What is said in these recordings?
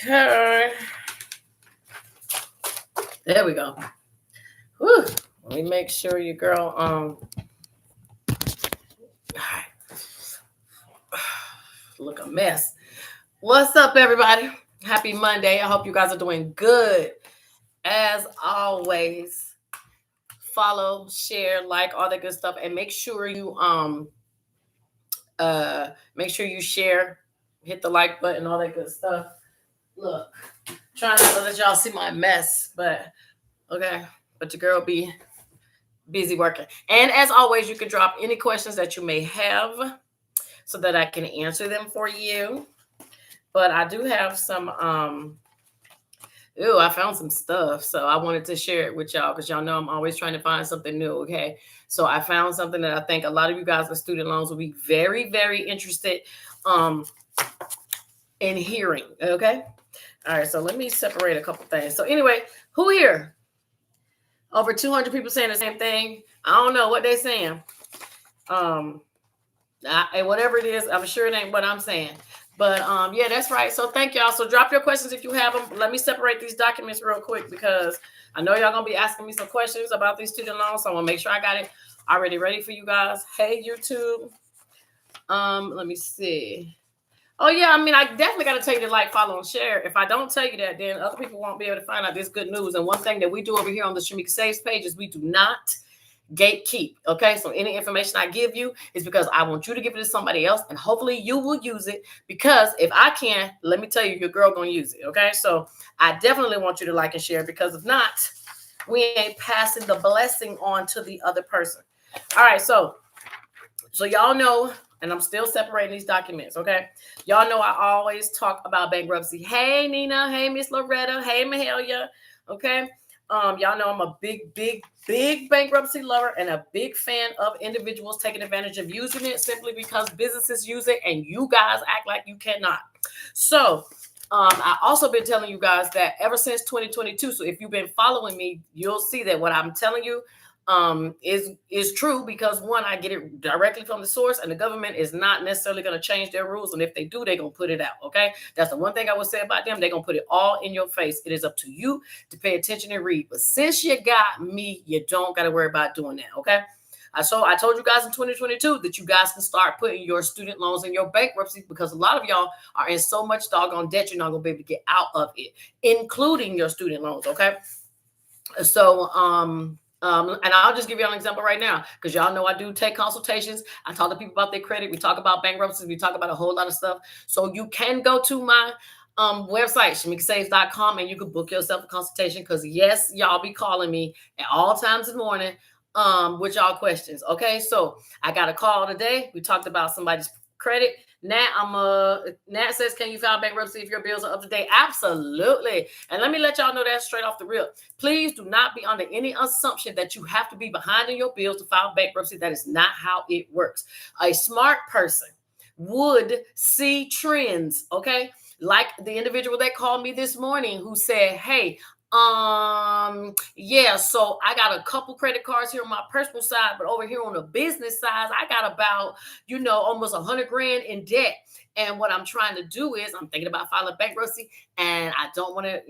Okay. There we go. Whew. Let me make sure your girl look a mess. What's up, everybody? Happy Monday. I hope you guys are doing good. As always, follow, share, like, all that good stuff, and make sure you share, hit the like button, all that good stuff. Look, trying to let y'all see my mess, but okay. But your girl be busy working. And as always, you can drop any questions that you may have so that I can answer them for you. But I do have some I found some stuff. So I wanted to share it with y'all because y'all know I'm always trying to find something new. Okay. So I found something that I think a lot of you guys with student loans will be very, very interested in hearing. Okay. All right. So let me separate a couple things. So anyway, who here? Over 200 people saying the same thing. I don't know what they're saying. And whatever it is, I'm sure it ain't what I'm saying. But yeah, that's right. So thank y'all. So drop your questions if you have them. Let me separate these documents real quick because I know y'all gonna be asking me some questions about these student loans. So I want to make sure I got it already ready for you guys. Hey, YouTube. Let me see. Oh yeah, I mean, I definitely got to tell you to like, follow, and share. If I don't tell you that, then other people won't be able to find out this good news. And one thing that we do over here on the Shamika Saves page is we do not gatekeep. Okay, so any information I give you is because I want you to give it to somebody else, and hopefully you will use it. Because if I can, let me tell you, your girl gonna use it. Okay, so I definitely want you to like and share because if not, we ain't passing the blessing on to the other person. All right, so y'all know. And I'm still separating these documents, okay? Y'all know I always talk about bankruptcy. Hey, Nina. Hey, Miss Loretta. Hey, Mahalia. Okay? Y'all know I'm a big bankruptcy lover and a big fan of individuals taking advantage of using it simply because businesses use it and you guys act like you cannot. So I also been telling you guys that ever since 2022. So if you've been following me, you'll see that what I'm telling you is true because one, I get it directly from the source, and the government is not necessarily going to change their rules. And if they do, they're going to put it out. Okay. That's the one thing I would say about them. They're going to put it all in your face. It is up to you to pay attention and read. But since you got me, you don't got to worry about doing that. Okay. So I told you guys in 2022 that you guys can start putting your student loans in your bankruptcy because a lot of y'all are in so much doggone debt, you're not going to be able to get out of it, including your student loans. Okay. So, and I'll just give you an example right now, because y'all know I do take consultations. I talk to people about their credit. We talk about bankruptcy. We talk about a whole lot of stuff. So you can go to my website, shamikasaves.com, and you can book yourself a consultation because, yes, y'all be calling me at all times in the morning with y'all questions. Okay, so I got a call today. We talked about somebody's credit. Nat says, can you file bankruptcy if your bills are up to date? Absolutely. And let me let y'all know that straight off the rip. Please do not be under any assumption that you have to be behind in your bills to file bankruptcy. That is not how it works. A smart person would see trends, okay? Like the individual that called me this morning who said, hey, yeah, so I got a couple credit cards here on my personal side, but over here on the business side, I got about, almost 100 grand in debt. And what I'm trying to do is I'm thinking about filing bankruptcy, and I don't want to,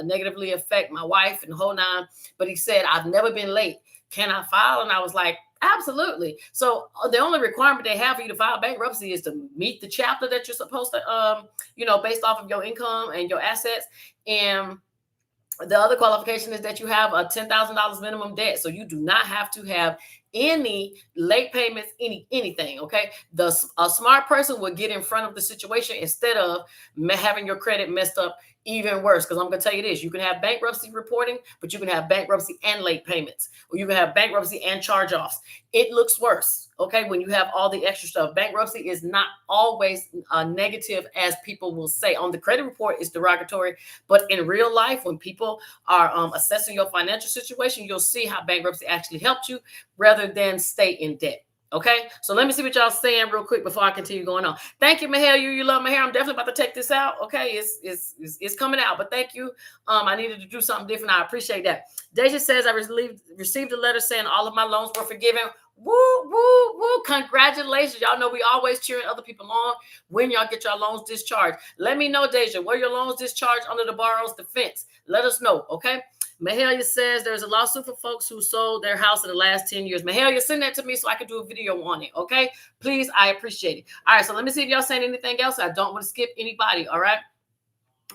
negatively affect my wife and the whole nine. But he said, I've never been late. Can I file? And I was like, absolutely. So the only requirement they have for you to file bankruptcy is to meet the chapter that you're supposed to, based off of your income and your assets. And the other qualification is that you have a $10,000 minimum debt. So you do not have to have any late payments, anything. Okay. A smart person would get in front of the situation instead of having your credit messed up even worse. Because I'm going to tell you this, you can have bankruptcy reporting, but you can have bankruptcy and late payments, or you can have bankruptcy and charge-offs. It looks worse. Okay. When you have all the extra stuff, bankruptcy is not always negative as people will say. On the credit report, it's derogatory, but in real life, when people are assessing your financial situation, you'll see how bankruptcy actually helped you rather than stay in debt. Okay, so let me see what y'all saying real quick before I continue going on. Thank you, Mahel. You love my hair. I'm definitely about to take this out. Okay, it's coming out, but thank you. I needed to do something different. I appreciate that. Deja says I received a letter saying all of my loans were forgiven. Woo, woo, woo. Congratulations. Y'all know we always cheering other people on when y'all get your loans discharged. Let me know, Deja, where your loans discharged under the borrower's defense. Let us know, okay? Mahalia says there's a lawsuit for folks who sold their house in the last 10 years. Mahalia, send that to me so I can do a video on it, okay? Please, I appreciate it. All right, so let me see if y'all saying anything else. I don't want to skip anybody, all right?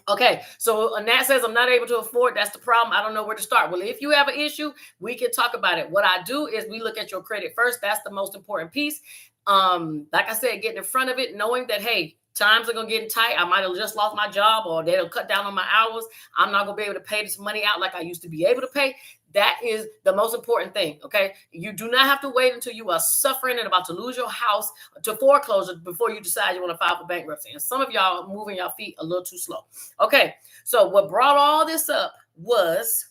Okay, so Nat says I'm not able to afford. That's the problem. I don't know where to start. Well, if you have an issue, we can talk about it. What I do is we look at your credit first. That's the most important piece. Like I said, getting in front of it, knowing that, hey, times are gonna get tight. I might have just lost my job, or they'll cut down on my hours. I'm not gonna be able to pay this money out like I used to be able to pay. That is the most important thing. Okay, you do not have to wait until you are suffering and about to lose your house to foreclosure before you decide you want to file for bankruptcy. And some of y'all are moving your feet a little too slow. Okay, so what brought all this up was,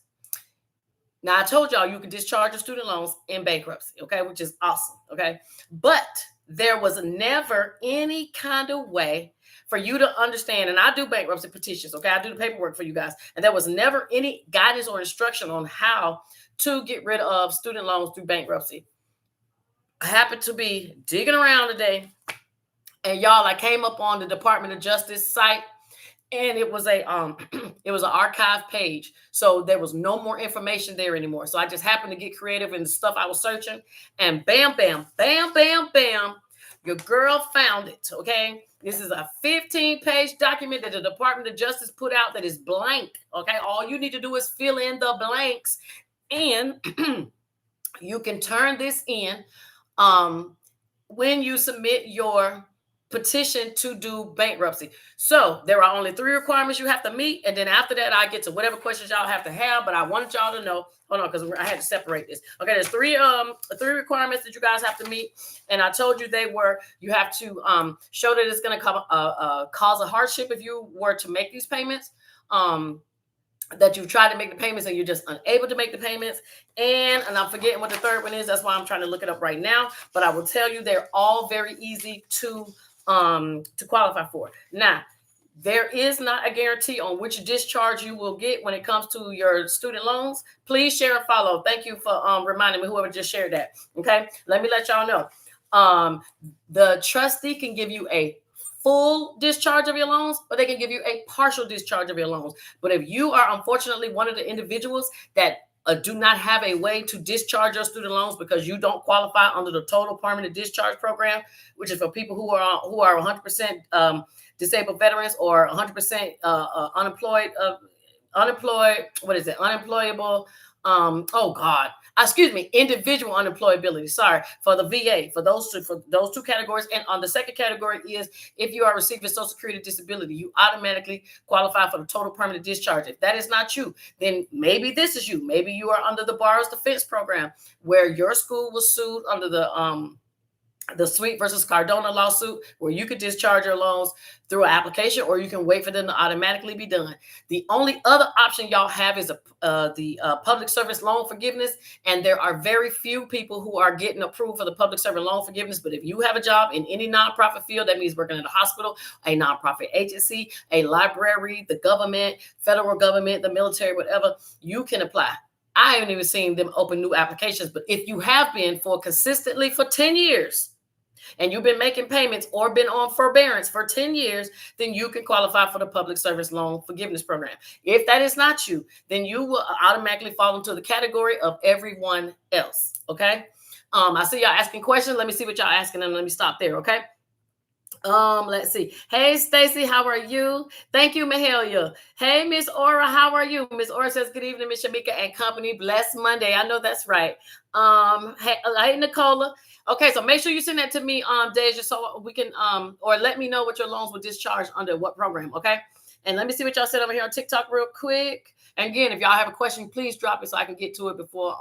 now I told y'all you could discharge your student loans in bankruptcy, okay, which is awesome, okay? But there was never any kind of way for you to understand, and I do bankruptcy petitions, okay? I do the paperwork for you guys, and there was never any guidance or instruction on how to get rid of student loans through bankruptcy. I happened to be digging around today, and y'all, I came up on the Department of Justice site, and it was a it was an archive page, so there was no more information there anymore. So I just happened to get creative in the stuff I was searching, and bam, bam, bam, bam, bam, your girl found it. Okay, this is a 15-page document that the Department of Justice put out that is blank. Okay, all you need to do is fill in the blanks, and you can turn this in when you submit your petition to do bankruptcy. So there are only 3 requirements you have to meet, and then after that I get to whatever questions y'all have to have. But I wanted y'all to know, hold on, because I had to separate this. Okay, there's three requirements that you guys have to meet, and I told you they were, you have to show that it's going to cause a hardship if you were to make these payments, that you tried to make the payments and you're just unable to make the payments, and I'm forgetting what the third one is. That's why I'm trying to look it up right now, but I will tell you they're all very easy to qualify for. Now, there is not a guarantee on which discharge you will get when it comes to your student loans. Please share and follow. Thank you for reminding me, whoever just shared that. Okay, let me let y'all know. The trustee can give you a full discharge of your loans, or they can give you a partial discharge of your loans. But if you are unfortunately one of the individuals that do not have a way to discharge your student loans because you don't qualify under the total permanent discharge program, which is for people who are 100% disabled veterans or 100% unemployed. What is it? Unemployable. Individual unemployability. Sorry, for the VA, for those two categories. And on the second category is if you are receiving Social Security disability, you automatically qualify for the total permanent discharge. If that is not you, then maybe this is you. Maybe you are under the Borrower's Defense Program, where your school was sued under the Sweet versus Cardona lawsuit, where you could discharge your loans through an application, or you can wait for them to automatically be done. The only other option y'all have is the public service loan forgiveness, and there are very few people who are getting approved for the public service loan forgiveness. But if you have a job in any nonprofit field, that means working in a hospital, a nonprofit agency, a library, the government, federal government, the military, whatever, you can apply. I haven't even seen them open new applications, but if you have been consistently for 10 years, and you've been making payments or been on forbearance for 10 years, then you can qualify for the public service loan forgiveness program. If that is not you, then you will automatically fall into the category of everyone else. Okay. I see y'all asking questions. Let me see what y'all asking, and let me stop there. Okay. Let's see. Hey, Stacy, how are you? Thank you, Mahalia. Hey, Miss Aura, how are you? Miss Aura says, good evening, Miss Shamika and company. Blessed Monday. I know that's right. Hey, Nicola. Okay, so make sure you send that to me, Deja, so we can, or let me know what your loans were discharged under what program, okay? And let me see what y'all said over here on TikTok real quick. And again, if y'all have a question, please drop it so I can get to it before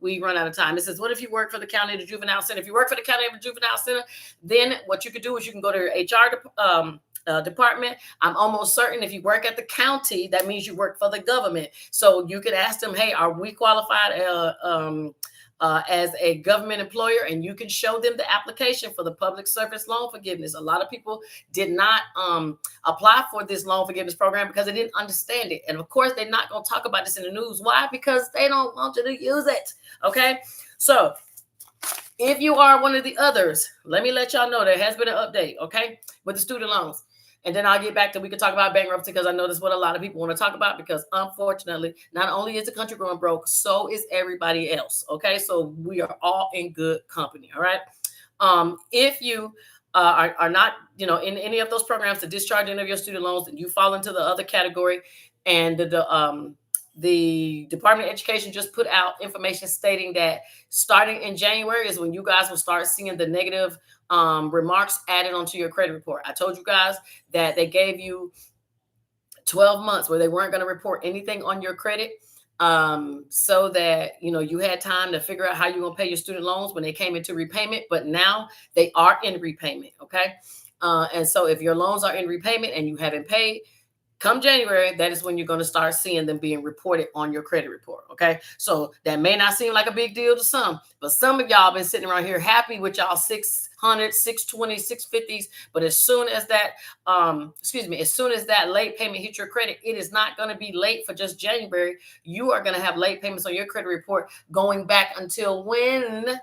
we run out of time. It says, what if you work for the county of the juvenile center? If you work for the county of the juvenile center, then what you could do is you can go to your HR department. I'm almost certain if you work at the county, that means you work for the government. So you could ask them, hey, are we qualified as a government employer? And you can show them the application for the public service loan forgiveness. A lot of people did not apply for this loan forgiveness program because they didn't understand it. And of course, they're not going to talk about this in the news. Why? Because they don't want you to use it. Okay. So If you are one of the others, let me let y'all know there has been an update, okay, with the student loans. And then I'll get back to, we can talk about bankruptcy because I know that's what a lot of people want to talk about, because unfortunately, not only is the country going broke, so is everybody else. Okay. So we are all in good company. All right. If you are not, in any of those programs to discharge any of your student loans, and you fall into the other category, and the Department of Education just put out information stating that starting in January is when you guys will start seeing the negative remarks added onto your credit report. I told you guys that they gave you 12 months where they weren't going to report anything on your credit, so that you had time to figure out how you're going to pay your student loans when they came into repayment. But now they are in repayment. Okay. And so if your loans are in repayment and you haven't paid, come January, that is when you're going to start seeing them being reported on your credit report. Okay. So that may not seem like a big deal to some, but some of y'all been sitting around here happy with y'all 600, 620, 650s. But as soon as that, as soon as that late payment hits your credit, it is not going to be late for just January. You are going to have late payments on your credit report going back until when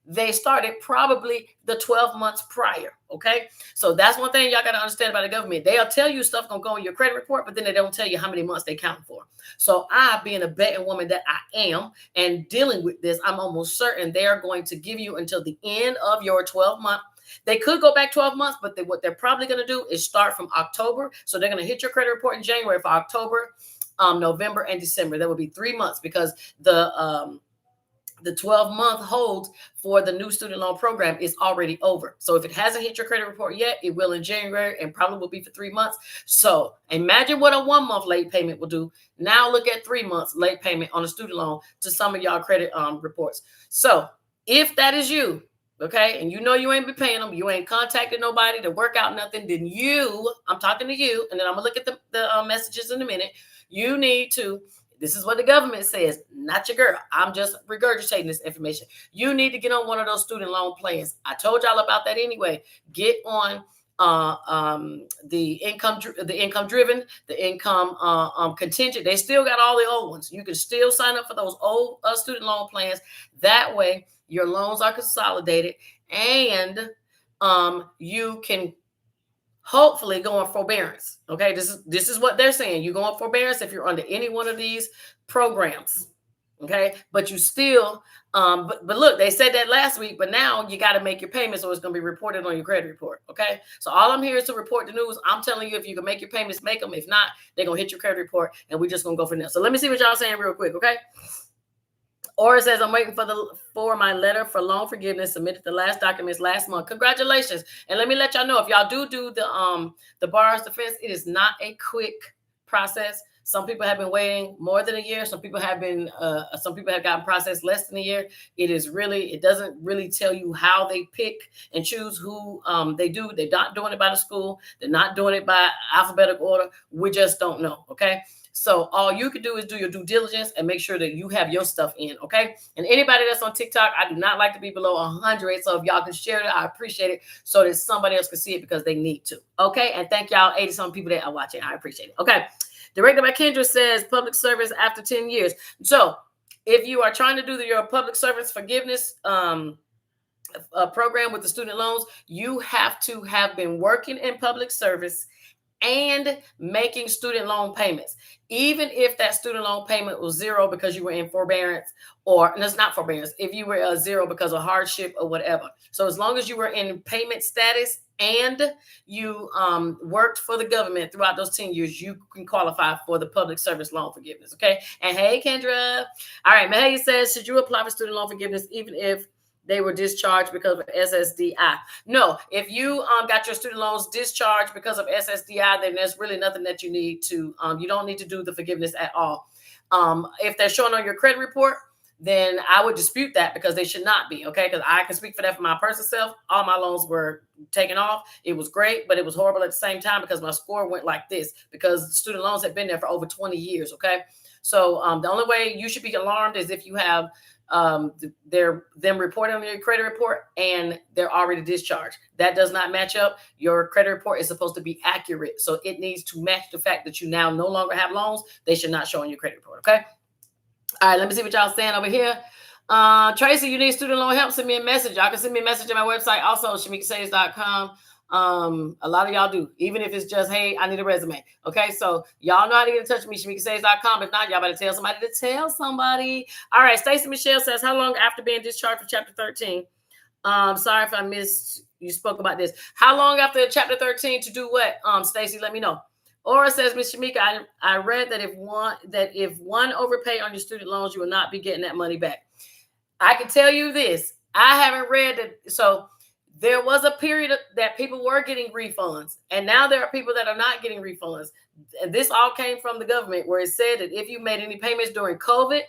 they started, probably the 12 months prior. Okay. So that's one thing y'all got to understand about the government. They'll tell you stuff gonna go in your credit report, but then they don't tell you how many months they count for. So I, being a betting woman that I am and dealing with this, I'm almost certain they're going to give you until the end of your 12-month. They could go back 12 months, but what they're probably going to do is start from October. So they're going to hit your credit report in January for October, November, and December. That would be 3 months, because the 12-month hold for the new student loan program is already over. So if it hasn't hit your credit report yet, it will in January, and probably will be for 3 months. So imagine what a 1 month late payment will do. Now look at 3 months late payment on a student loan to some of y'all credit reports. So if that is you, okay, and you ain't been paying them, you ain't contacted nobody to work out nothing, then I'm talking to you, and then I'm gonna look at the messages in a minute. You need to, this is what the government says, not your girl. I'm just regurgitating this information. You need to get on one of those student loan plans. I told y'all about that anyway. Get on the income driven, the income contingent. They still got all the old ones. You can still sign up for those old student loan plans. That way your loans are consolidated, and you can hopefully go on forbearance. Okay, this is what they're saying. You go on forbearance if you're under any one of these programs. Okay, but you still, but look, they said that last week, but now you got to make your payments, or it's going to be reported on your credit report. Okay, so all I'm here is to report the news. I'm telling you, if you can make your payments, make them. If not, they're going to hit your credit report, and we're just going to go from there. So let me see what y'all saying real quick. Okay. Or it says, I'm waiting for my letter for loan forgiveness. Submitted the last documents last month. Congratulations. And let me let y'all know, if y'all do the borrower's defense, it is not a quick process. Some people have been waiting more than a year. Some people have gotten processed less than a year. It doesn't really tell you how they pick and choose who they do. They're not doing it by the school. They're not doing it by alphabetical order. We just don't know. Okay. So all you can do is do your due diligence and make sure that you have your stuff in, okay? And anybody that's on TikTok, I do not like to be below 100. So if y'all can share it, I appreciate it, so that somebody else can see it, because they need to, okay? And thank y'all 80-some people that are watching. I appreciate it, okay? Directed by Kendra says public service after 10 years. So if you are trying to do your public service forgiveness program with the student loans, you have to have been working in public service and making student loan payments. Even if that student loan payment was zero because you were in forbearance, or that's not forbearance, if you were zero because of hardship or whatever. So as long as you were in payment status and you worked for the government throughout those 10 years, you can qualify for the public service loan forgiveness. Okay. And hey, Kendra. All right. Mahalia says, should you apply for student loan forgiveness even if they were discharged because of SSDI? No, if you got your student loans discharged because of SSDI, then there's really nothing that you need to, you don't need to do the forgiveness at all. If they're showing on your credit report, then I would dispute that, because they should not be, okay? Because I can speak for that for my personal self. All my loans were taken off. It was great, but it was horrible at the same time, because my score went like this, because student loans have been there for over 20 years, okay? So the only way you should be alarmed is if you have them reporting on your credit report and they're already discharged. That does not match up. Your credit report is supposed to be accurate, so it needs to match the fact that you now no longer have loans. They should not show on your credit report. Okay. All right. Let me see what y'all saying over here. Tracy, you need student loan help? Send me a message. Y'all can send me a message on my website, also shamikasaves.com. A lot of y'all do, even if it's just, hey, I need a resume. Okay, so y'all know how to get in touch with me, shamikasaves.com. If not, y'all better tell somebody to tell somebody. All right, Stacy Michelle says, how long after being discharged from chapter 13? Sorry if I missed, you spoke about this. How long after chapter 13 to do what? Stacy, let me know. Aura says, Ms. Shamika, I read that if one overpay on your student loans, you will not be getting that money back. I can tell you this. I haven't read it. So there was a period that people were getting refunds, and now there are people that are not getting refunds. And this all came from the government, where it said that if you made any payments during COVID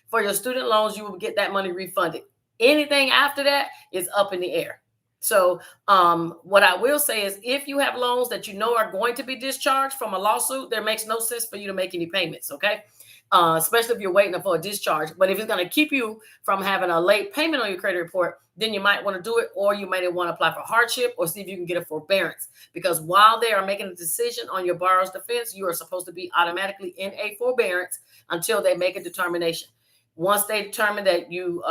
for your student loans, you will get that money refunded. Anything after that is up in the air. So what I will say is, if you have loans that you know are going to be discharged from a lawsuit, there makes no sense for you to make any payments, okay? Especially if you're waiting for a discharge. But if it's going to keep you from having a late payment on your credit report, then you might want to do it, or you might want to apply for hardship or see if you can get a forbearance. Because while they are making a decision on your borrower's defense, you are supposed to be automatically in a forbearance until they make a determination. Once they determine that you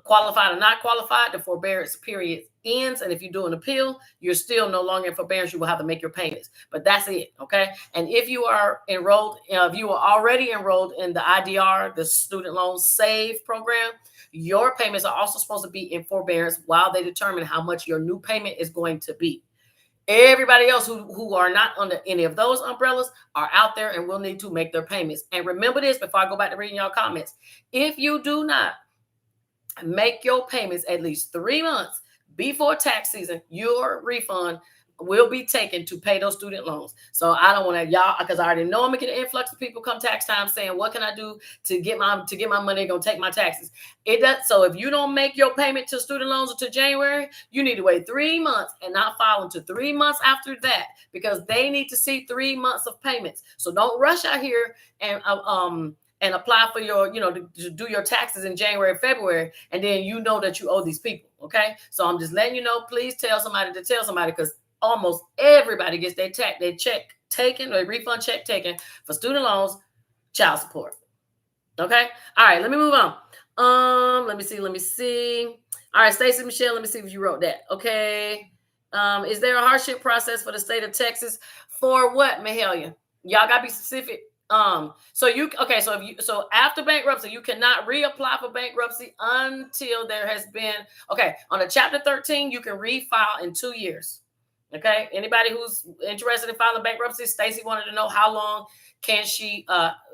qualified or not qualified, the forbearance period ends. And if you do an appeal, you're still no longer in forbearance. You will have to make your payments. But that's it, okay? And if you are enrolled, if you are already enrolled in the IDR, the Student Loan Save program, your payments are also supposed to be in forbearance while they determine how much your new payment is going to be. Everybody else who are not under any of those umbrellas are out there and will need to make their payments. And remember this before I go back to reading y'all comments. If you do not make your payments at least 3 months before tax season, your refund will be taken to pay those student loans. So I don't want to, y'all, because I already know I'm gonna get an influx of people come tax time saying, what can I do to get my money? They're gonna take my taxes. It does. So if you don't make your payment to student loans until January, you need to wait 3 months and not file until 3 months after that, because they need to see 3 months of payments. So don't rush out here and apply for your, to do your taxes in January, February, and then you know that you owe these people. Okay. So I'm just letting you know, please tell somebody to tell somebody, because almost everybody gets their check taken, or refund check taken for student loans, child support. Okay. All right. Let me move on. Let me see. All right. Stacy Michelle, let me see if you wrote that. Okay. Is there a hardship process for the state of Texas? For what, Mahalia? Y'all gotta be specific. So after bankruptcy, you cannot reapply for bankruptcy until there has been, on a chapter 13, you can refile in 2 years. Okay. Anybody who's interested in filing bankruptcy, Stacy wanted to know how long can she,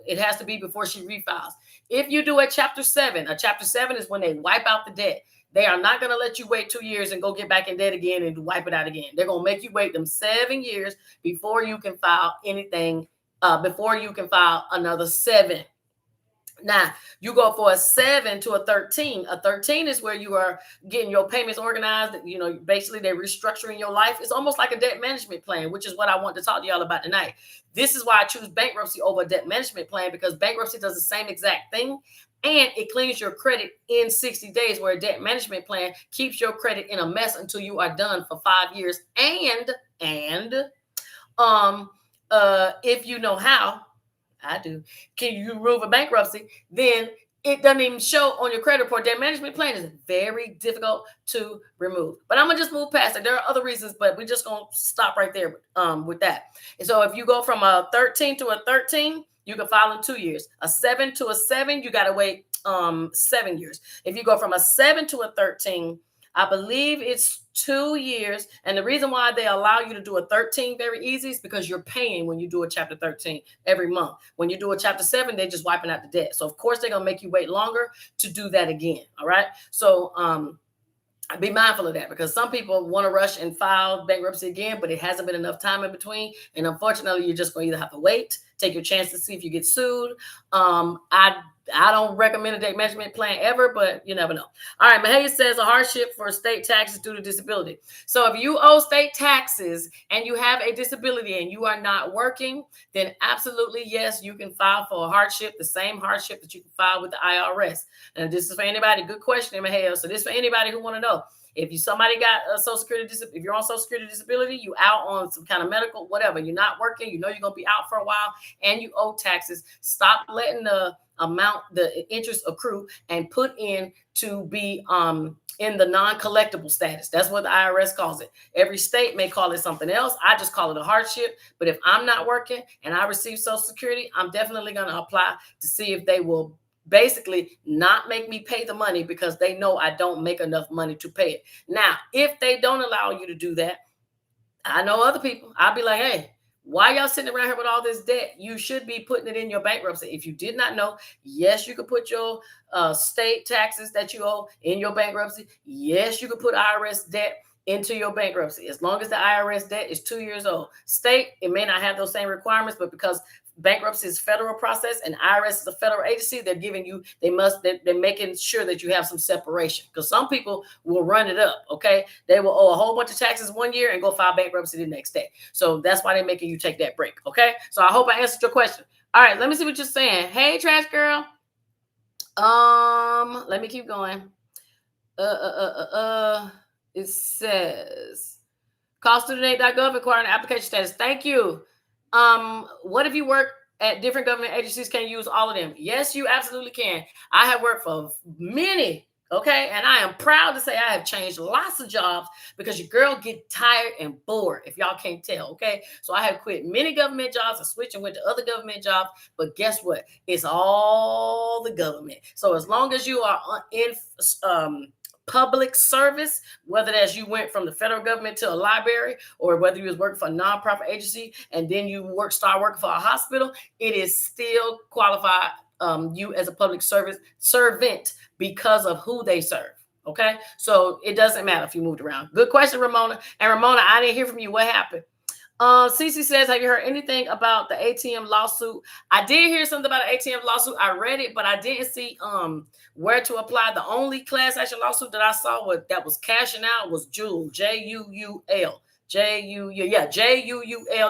it has to be before she refiles. If you do a chapter 7 is when they wipe out the debt. They are not going to let you wait 2 years and go get back in debt again and wipe it out again. They're going to make you wait them 7 years before you can file anything, before you can file another 7. Now, you go for a 7 to a 13. A 13 is where you are getting your payments organized. Basically, they're restructuring your life. It's almost like a debt management plan, which is what I want to talk to y'all about tonight. This is why I choose bankruptcy over a debt management plan, because bankruptcy does the same exact thing, and it cleans your credit in 60 days, where a debt management plan keeps your credit in a mess until you are done for 5 years. And if you know how, I do, can you remove a bankruptcy, then it doesn't even show on your credit report. Debt management plan is very difficult to remove. But I'm going to just move past it. There are other reasons, but we're just going to stop right there with that. And so if you go from a 13 to a 13, you can file in 2 years. A 7 to a 7, you got to wait 7 years. If you go from a 7 to a 13, I believe it's 2 years. And the reason why they allow you to do a 13 very easy is because you're paying when you do a chapter 13 every month. When you do a chapter 7, they're just wiping out the debt. So of course they're going to make you wait longer to do that again. All right. So be mindful of that, because some people want to rush and file bankruptcy again, but it hasn't been enough time in between. And unfortunately, you're just going to either have to wait, take your chance to see if you get sued. I don't recommend a debt management plan ever, but you never know. All right. Mahalia says a hardship for state taxes due to disability. So if you owe state taxes and you have a disability and you are not working, then absolutely, yes, you can file for a hardship, the same hardship that you can file with the IRS. And this is for anybody. Good question, Mahalia. So this is for anybody who want to know. If somebody got a Social Security, if you're on Social Security disability, you out on some kind of medical, whatever. You're not working. You know you're gonna be out for a while, and you owe taxes. Stop letting the interest accrue, and put in to be in the non-collectible status. That's what the IRS calls it. Every state may call it something else. I just call it a hardship. But if I'm not working and I receive Social Security, I'm definitely going to apply to see if they will basically not make me pay the money, because they know I don't make enough money to pay it. Now, if they don't allow you to do that, I know other people, I'll be like, hey, why y'all sitting around here with all this debt? You should be putting it in your bankruptcy. If you did not know, yes, you could put your state taxes that you owe in your bankruptcy. Yes, you could put IRS debt into your bankruptcy, as long as the IRS debt is 2 years old. State, it may not have those same requirements, but because bankruptcy is federal process and IRS is a federal agency, they're giving you, they're making sure that you have some separation, because some people will run it up. Okay, they will owe a whole bunch of taxes 1 year and go file bankruptcy the next day. So that's why they're making you take that break. Okay, so I hope I answered your question. All right, let me see what you're saying. Hey, trash girl. Let me keep going. It says call studentaid.gov inquiring application status. Thank you. What if you work at different government agencies? Can you use all of them? Yes, you absolutely can. I have worked for many, okay, and I am proud to say I have changed lots of jobs, because your girl get tired and bored, if y'all can't tell, okay? So I have quit many government jobs and switched and went to other government jobs, but guess what? It's all the government. So as long as you are in public service, whether that's you went from the federal government to a library, or whether you was working for a nonprofit agency and then you start working for a hospital, it is still qualified you as a public servant because of who they serve. Okay, so it doesn't matter if you moved around. Good question, Ramona. And Ramona, I didn't hear from you. What happened? Cece says, have you heard anything about the ATM lawsuit? I did hear something about an ATM lawsuit. I read it, but I didn't see where to apply. The only class action lawsuit that I saw that was cashing out was Juul, Juul. Juul.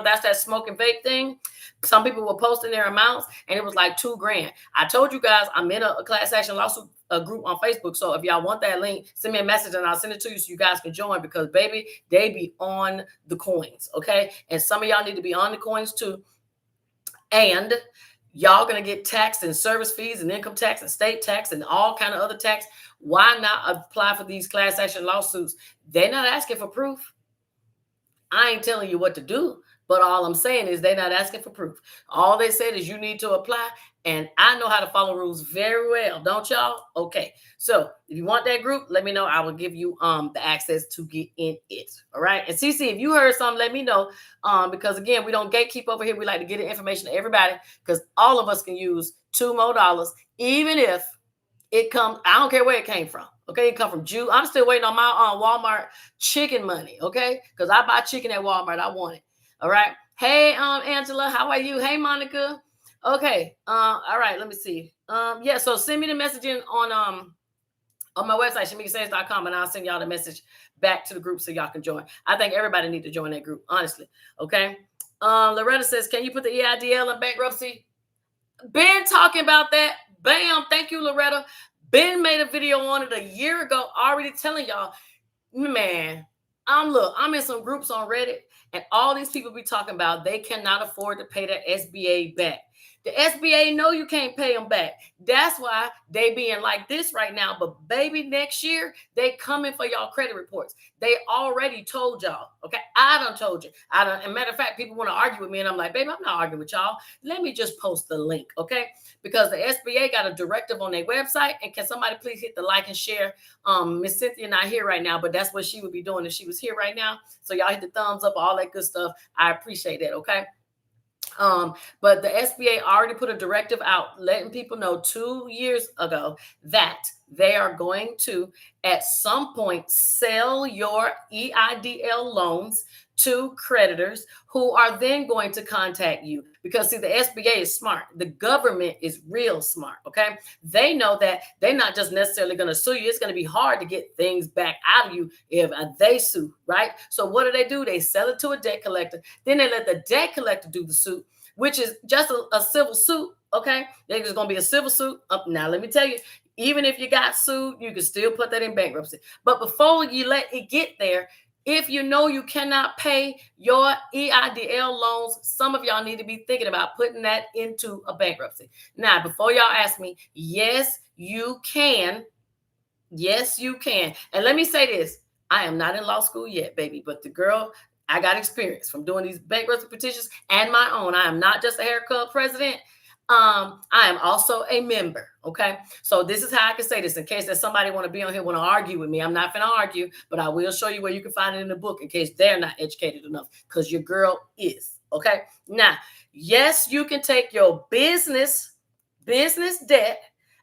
That's that smoke and vape thing. Some people were posting their amounts, and it was like $2,000. I told you guys I'm in a class action lawsuit group on Facebook. So if y'all want that link, send me a message and I'll send it to you so you guys can join, because baby, they be on the coins. Okay. And some of y'all need to be on the coins too. And y'all going to get taxed and service fees and income tax and state tax and all kind of other tax. Why not apply for these class action lawsuits? They're not asking for proof. I ain't telling you what to do, but all I'm saying is they're not asking for proof. All they said is you need to apply, and I know how to follow rules very well, don't y'all? Okay, so if you want that group, let me know. I will give you the access to get in it. All right, and CC, if you heard something, let me know, because again, we don't gatekeep over here. We like to get the information to everybody, because all of us can use $2 more, even if it comes. I don't care where it came from. Okay, it come from Jew. I'm still waiting on my Walmart chicken money. Okay, because I buy chicken at Walmart. I want it. All right. Hey, Angela, how are you? Hey, Monica. Okay. All right. Let me see. Yeah. So send me the messaging on my website, shamikasaves.com, and I'll send y'all the message back to the group so y'all can join. I think everybody need to join that group, honestly. Okay. Loretta says, can you put the EIDL in bankruptcy? Been talking about that. Bam. Thank you, Loretta. Ben made a video on it a year ago, already telling y'all, man, I'm in some groups on Reddit, and all these people be talking about they cannot afford to pay their SBA back. The SBA know you can't pay them back. That's why they being like this right now. But baby, next year, they coming for y'all credit reports. They already told y'all. Okay, I done told you. And matter of fact, people want to argue with me, and I'm like, baby, I'm not arguing with y'all. Let me just post the link, okay? Because the SBA got a directive on their website. And can somebody please hit the like and share? Miss Cynthia not here right now, but that's what she would be doing if she was here right now. So y'all hit the thumbs up, all that good stuff. I appreciate that, okay? But the SBA already put a directive out letting people know 2 years ago that they are going to, at some point, sell your EIDL loans to creditors who are then going to contact you. Because, see, the SBA is smart. The government is real smart, okay? They know that they're not just necessarily going to sue you. It's going to be hard to get things back out of you if they sue, right? So what do? They sell it to a debt collector. Then they let the debt collector do the suit. which is just a civil suit. Okay, there's going to be a civil suit. Now, let me tell you, even if you got sued, you can still put that in bankruptcy. But before you let it get there, if you know you cannot pay your EIDL loans, some of y'all need to be thinking about putting that into a bankruptcy. Now, before y'all ask me, yes, you can. Yes, you can. And let me say this. I am not in law school yet, baby, but the girl, I got experience from doing these bankruptcy petitions and my own. I am not just a hair club president. I am also a member. Okay. So this is how I can say this in case there's somebody want to be on here, want to argue with me. I'm not going to argue, but I will show you where you can find it in the book in case they're not educated enough, because your girl is. Okay. Now, yes, you can take your business debt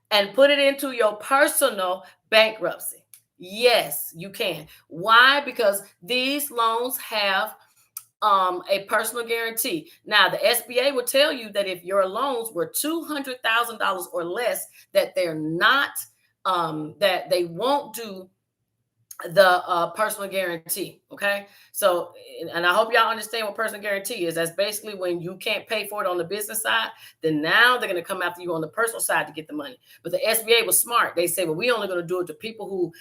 and put it into your personal bankruptcy. Yes, you can. Why? Because these loans have a personal guarantee. Now, the SBA will tell you that if your loans were $200,000 or less, that they're not, that they won't do the personal guarantee. Okay. So, and I hope y'all understand what personal guarantee is. That's basically when you can't pay for it on the business side, then now they're going to come after you on the personal side to get the money. But the SBA was smart. They say, well, we only going to do it to people who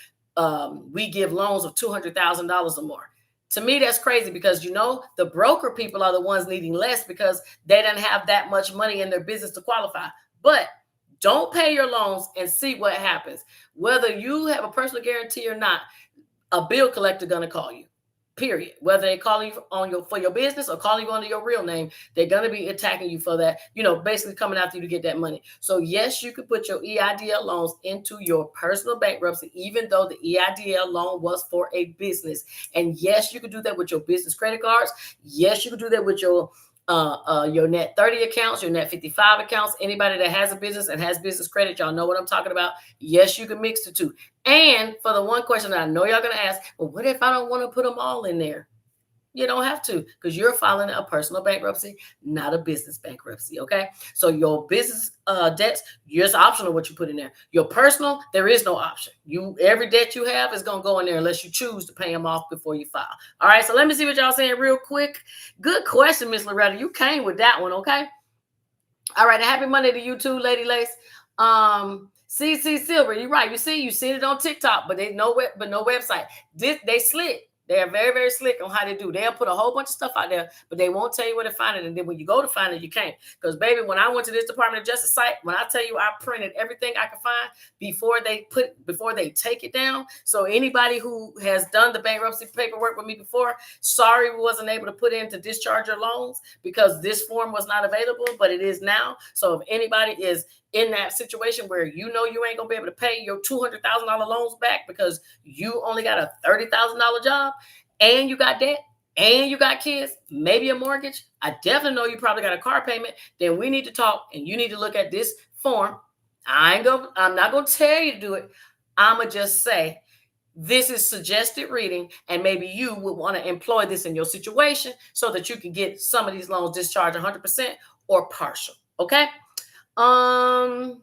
we give loans of $200,000 or more. To me, that's crazy because, the broker people are the ones needing less because they don't have that much money in their business to qualify. But don't pay your loans and see what happens. Whether you have a personal guarantee or not, a bill collector going to call you, period. Whether they call you for your business or calling you under your real name, they're going to be attacking you for that, basically coming after you to get that money. So yes, you could put your EIDL loans into your personal bankruptcy, even though the EIDL loan was for a business. And yes, you could do that with your business credit cards. Yes, you could do that with your net 30 accounts, your net 55 accounts. Anybody that has a business and has business credit, y'all know what I'm talking about. Yes, you can mix the two. And for the one question that I know y'all going to ask, well, what if I don't want to put them all in there? You don't have to, because you're filing a personal bankruptcy, not a business bankruptcy. Okay. So your business debts, it's optional what you put in there. Your personal, there is no option. Every debt you have is going to go in there unless you choose to pay them off before you file. All right. So let me see what y'all saying real quick. Good question, Miss Loretta. You came with that one. Okay. All right. And happy Monday to you too, Lady Lace. CC Silver, you're right. You seen it on TikTok, but no website. They slick. They are very, very slick on how they do. They'll put a whole bunch of stuff out there, but they won't tell you where to find it. And then when you go to find it, you can't. Because, baby, when I went to this Department of Justice site, when I tell you I printed everything I could find before they take it down. So anybody who has done the bankruptcy paperwork with me before, sorry we wasn't able to put in to discharge your loans because this form was not available, but it is now. So if anybody is in that situation where you ain't gonna be able to pay your $200,000 loans back because you only got a $30,000 job and you got debt and you got kids, maybe a mortgage, I definitely know you probably got a car payment, then we need to talk and you need to look at this form. I'm not gonna tell you to do it. I'm gonna just say this is suggested reading, and maybe you would want to employ this in your situation so that you can get some of these loans discharged 100% or partial. Okay. Ramona,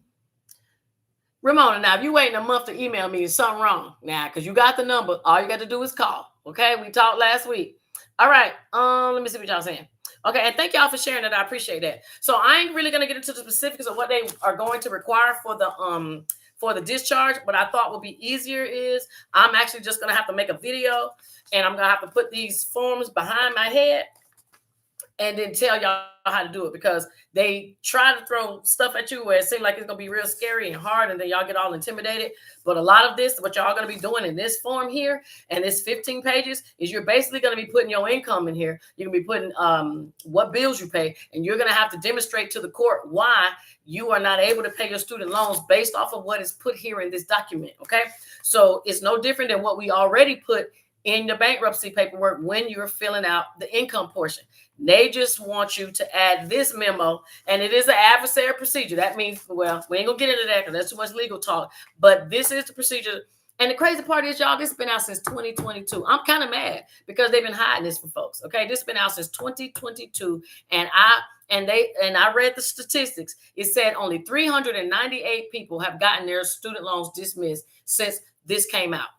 now if you waiting a month to email me, it's something wrong now because you got the number. All you got to do is call. Okay, we talked last week. All right. Let me see what y'all saying. Okay, and thank y'all for sharing that. I appreciate that. So I ain't really gonna get into the specifics of what they are going to require for the discharge. What I thought would be easier is I'm actually just gonna have to make a video and I'm gonna have to put these forms behind my head and then tell y'all how to do it, because they try to throw stuff at you where it seems like it's going to be real scary and hard, and then y'all get all intimidated. But a lot of this, what y'all going to be doing in this form here, and this 15 pages, is you're basically going to be putting your income in here. You're going to be putting what bills you pay, and you're going to have to demonstrate to the court why you are not able to pay your student loans based off of what is put here in this document, okay? So it's no different than what we already put in the bankruptcy paperwork when you're filling out the income portion. They just want you to add this memo, and it is an adversary procedure. That means, well, we ain't gonna get into that because that's too much legal talk, but this is the procedure. And the crazy part is, y'all, this has been out since 2022. I'm kind of mad because they've been hiding this from folks. Okay, this has been out since 2022, and I read the statistics. It said only 398 people have gotten their student loans dismissed since this came out.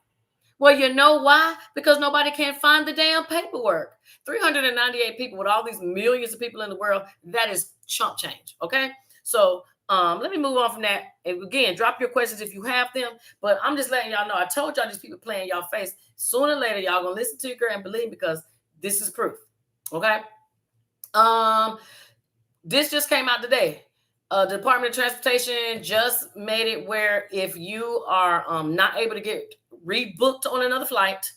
Well, you know why? Because nobody can find the damn paperwork. 398 people with all these millions of people in the world, that is chump change. Okay. So let me move on from that. And again, drop your questions if you have them. But I'm just letting y'all know. I told y'all these people playing y'all face. Sooner or later, y'all gonna listen to your girl and believe because this is proof. Okay. This just came out today. The Department of Transportation just made it where if you are not able to get rebooked on another flight,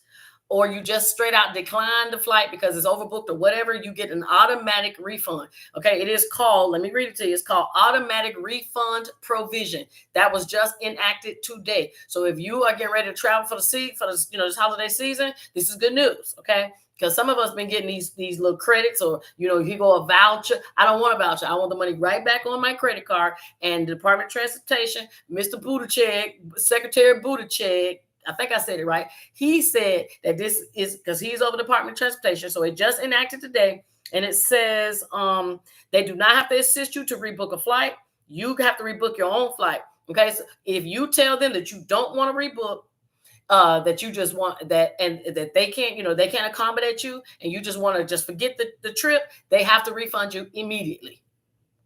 or you just straight out decline the flight because it's overbooked or whatever, you get an automatic refund. Okay, it is called, let me read it to you. It's called automatic refund provision. That was just enacted today. So if you are getting ready to travel for this holiday season, this is good news. Okay. Because some of us been getting these little credits, or you go a voucher. I don't want a voucher. I want the money right back on my credit card. And the Department of Transportation, Mr. Buttigieg, Secretary Buttigieg, I think I said it right. He said that this is because he's over the Department of Transportation. So it just enacted today. And it says they do not have to assist you to rebook a flight. You have to rebook your own flight. Okay. So if you tell them that you don't want to rebook, that you just want that, and that they can't accommodate you, and you just want to just forget the trip, they have to refund you immediately.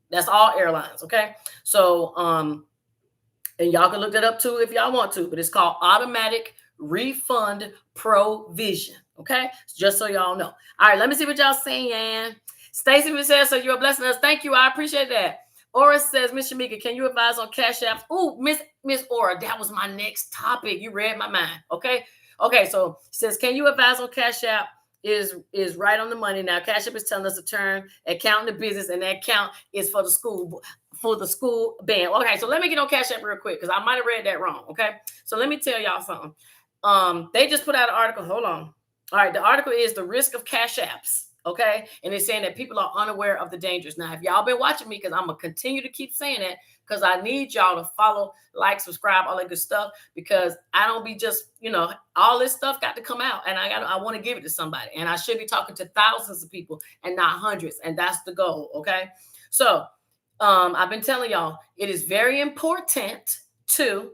That's all airlines. Okay. So, and y'all can look that up too if y'all want to, but it's called automatic refund provision. Okay. Just so y'all know. All right. Let me see what y'all saying. Stacy says, so you're blessing us. Thank you. I appreciate that. Aura says, Miss Shamika, can you advise on Cash Apps? Oh, Miss Aura, that was my next topic. You read my mind. Okay. So says, can you advise on Cash App? Is right on the money. Now, Cash App is telling us to turn account into business, and that account is for the school band. Okay, so let me get on Cash App real quick because I might have read that wrong. Okay, so let me tell y'all something. They just put out an article. Hold on. All right, the article is the risk of Cash Apps. Okay. And it's saying that people are unaware of the dangers. Now, if y'all been watching me, because I'm going to continue to keep saying that, because I need y'all to follow, like, subscribe, all that good stuff, because I don't be just, all this stuff got to come out, and I want to give it to somebody, and I should be talking to thousands of people and not hundreds. And that's the goal. Okay. So I've been telling y'all, it is very important to,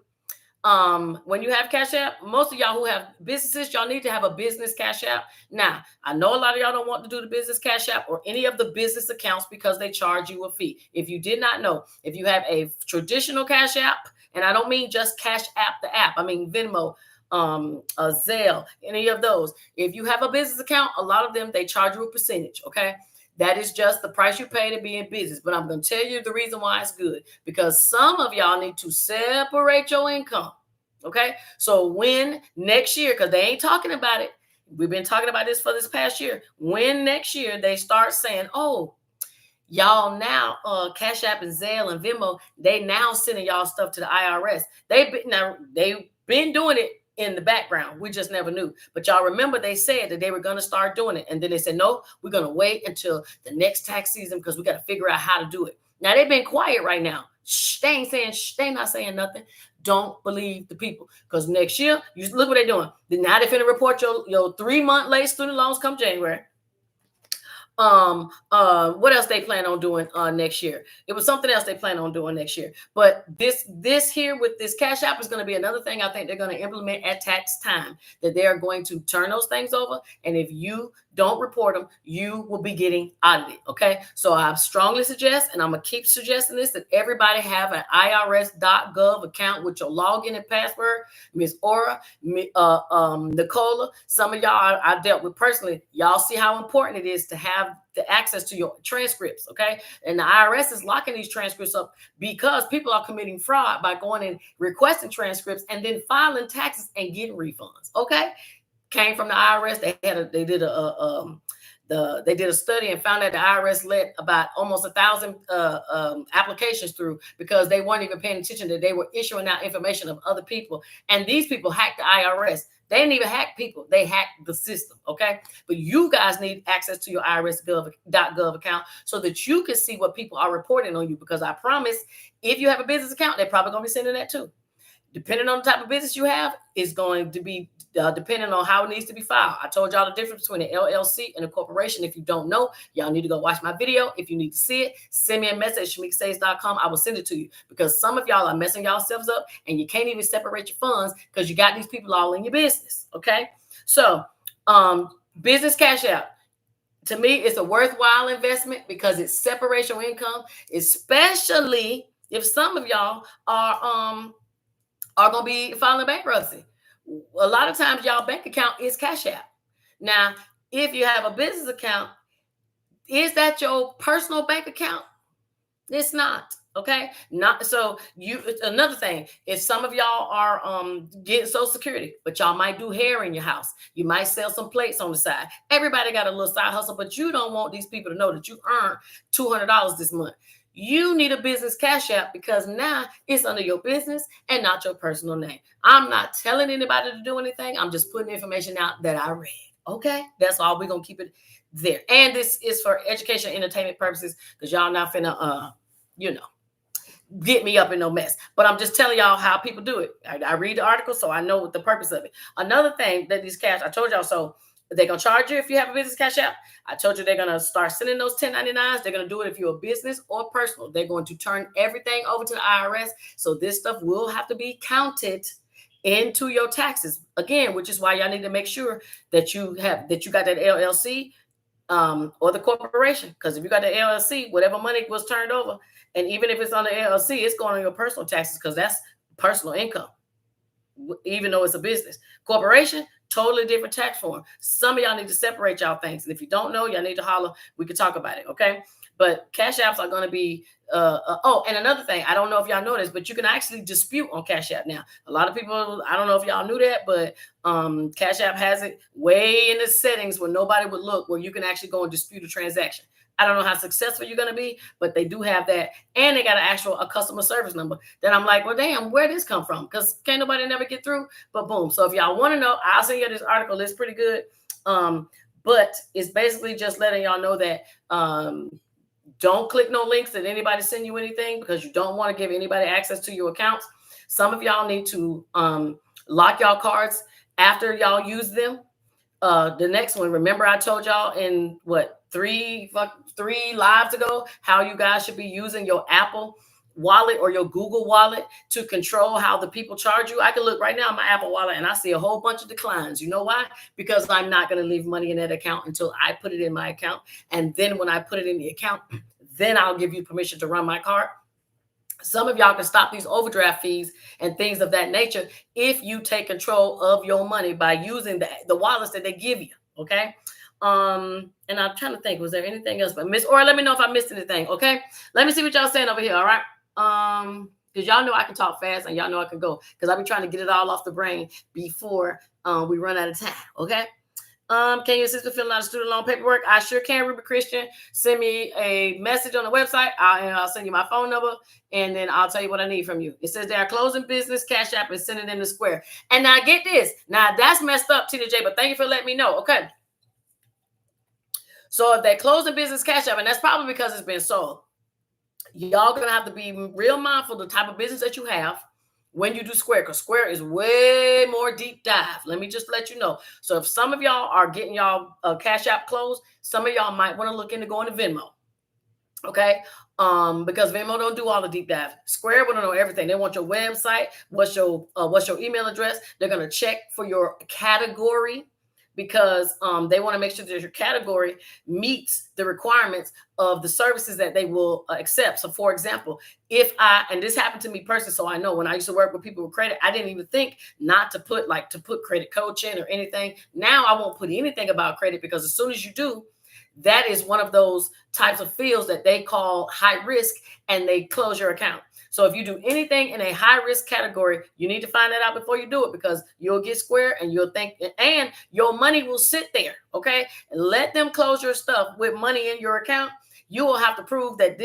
when you have Cash App, most of y'all who have businesses, y'all need to have a business Cash App. Now, I know a lot of y'all don't want to do the business Cash App or any of the business accounts because they charge you a fee. If you did not know, if you have a traditional Cash App, and I don't mean just Cash App, the app, I mean Venmo, Zelle, any of those. If you have a business account, a lot of them, they charge you a percentage. Okay. That is just the price you pay to be in business. But I'm going to tell you the reason why it's good, because some of y'all need to separate your income. Okay. So when next year, because they ain't talking about it, we've been talking about this for this past year. When next year they start saying, oh, y'all now, Cash App and Zelle and Venmo, they now sending y'all stuff to the IRS. They've been doing it in the background. We just never knew. But y'all remember they said that they were going to start doing it. And then they said, no, we're going to wait until the next tax season because we got to figure out how to do it. Now they've been quiet right now. They not saying nothing. Don't believe the people, because next year, you look what they're doing. Now they're finna report your 3-month late student loans come January. What else they plan on doing next year? It was something else they plan on doing next year. But this here with this Cash App is going to be another thing I think they're going to implement at tax time, that they are going to turn those things over. And if you don't report them, you will be getting audited. Okay. So I strongly suggest, and I'm going to keep suggesting this, that everybody have an irs.gov account with your login and password. Miss Aura, Nicola, some of y'all I dealt with personally, y'all see how important it is to have the access to your transcripts. Okay. And the IRS is locking these transcripts up because people are committing fraud by going and requesting transcripts and then filing taxes and getting refunds. Okay. Came from the IRS. They did a study and found that the IRS let about almost 1,000 applications through because they weren't even paying attention, that they were issuing out information of other people. And these people hacked the IRS. They didn't even hack people. They hacked the system. Okay. But you guys need access to your irs.gov account so that you can see what people are reporting on you. Because I promise, if you have a business account, they're probably going to be sending that too. Depending on the type of business you have, is going to be depending on how it needs to be filed. I told y'all the difference between an LLC and a corporation. If you don't know, y'all need to go watch my video. If you need to see it, send me a message at shamikasaves.com. I will send it to you, because some of y'all are messing yourselves up and you can't even separate your funds because you got these people all in your business. Okay. So business cash out. To me, it's a worthwhile investment because it separates your income, especially if some of y'all are going to be filing bankruptcy. A lot of times y'all bank account is cash out. Now, if you have a business account, is that your personal bank account? It's not. Okay. Not so you. Another thing, if some of y'all are getting Social Security, but y'all might do hair in your house, you might sell some plates on the side. Everybody got a little side hustle, but you don't want these people to know that you earned $200 this month. You need a business cash app, because now it's under your business and not your personal name. I'm not telling anybody to do anything. I'm just putting information out that I read. Okay. That's all. We're going to keep it there. And this is for education and entertainment purposes, because y'all not finna, get me up in no mess. But I'm just telling y'all how people do it. I read the article, so I know what the purpose of it. Another thing that these cash, I told y'all, so they're going to charge you if you have a business cash out. I told you they're going to start sending those 1099s. They're going to do it if you're a business or personal. They're going to turn everything over to the IRS. So this stuff will have to be counted into your taxes again, which is why y'all need to make sure that you got that LLC or the corporation. Because if you got the LLC, whatever money was turned over, and even if it's on the LLC, it's going on your personal taxes, because that's personal income, even though it's a business. Corporation, totally different tax form. Some of y'all need to separate y'all things. And if you don't know, y'all need to holler. We could talk about it. Okay. But cash apps are going to be, and another thing, I don't know if y'all know this, but you can actually dispute on Cash App now. A lot of people, I don't know if y'all knew that, but Cash App has it way in the settings where nobody would look, where you can actually go and dispute a transaction. I don't know how successful you're going to be, but they do have that. And they got a customer service number that I'm like, well, damn, where did this come from? Because can't nobody never get through, but boom. So if y'all want to know, I'll send you this article. It's pretty good. But it's basically just letting y'all know that don't click no links that anybody send you anything, because you don't want to give anybody access to your accounts. Some of y'all need to lock y'all cards after y'all use them. The next one, remember I told y'all in three lives ago how you guys should be using your Apple wallet or your Google wallet to control how the people charge you. I can look right now on my Apple wallet and I see a whole bunch of declines. You know why? Because I'm not going to leave money in that account until I put it in my account. And then when I put it in the account, then I'll give you permission to run my card. Some of y'all can stop these overdraft fees and things of that nature if you take control of your money by using the wallets that they give you. Okay. And I'm trying to think, was there anything else? But or let me know if I missed anything. Okay. Let me see what y'all saying over here. All right. Because y'all know I can talk fast and y'all know I can go, because I've been trying to get it all off the brain before we run out of time. Okay. Can you assist with filling out a student loan paperwork? I sure can, Ruby Christian. Send me a message on the website. I'll send you my phone number, and then I'll tell you what I need from you. It says they are closing business, Cash App, and send it in the Square. And now get this. Now that's messed up, TJ, but thank you for letting me know. Okay. So if they're closing business, Cash App, and that's probably because it's been sold, y'all going to have to be real mindful of the type of business that you have when you do Square, because Square is way more deep dive. Let me just let you know. So if some of y'all are getting y'all Cash App closed, some of y'all might want to look into going to Venmo. Okay. Because Venmo don't do all the deep dive. Square want to know everything. They want your website, what's your email address. They're going to check for your category, because they want to make sure that your category meets the requirements of the services that they will accept. So for example, and this happened to me personally, so I know when I used to work with people with credit, I didn't even think not to put credit coach in or anything. Now I won't put anything about credit, because as soon as you do, that is one of those types of fields that they call high risk, and they close your account. So if you do anything in a high risk category, you need to find that out before you do it, because you'll get Square and you'll think, and your money will sit there. Okay. And let them close your stuff with money in your account. You will have to prove that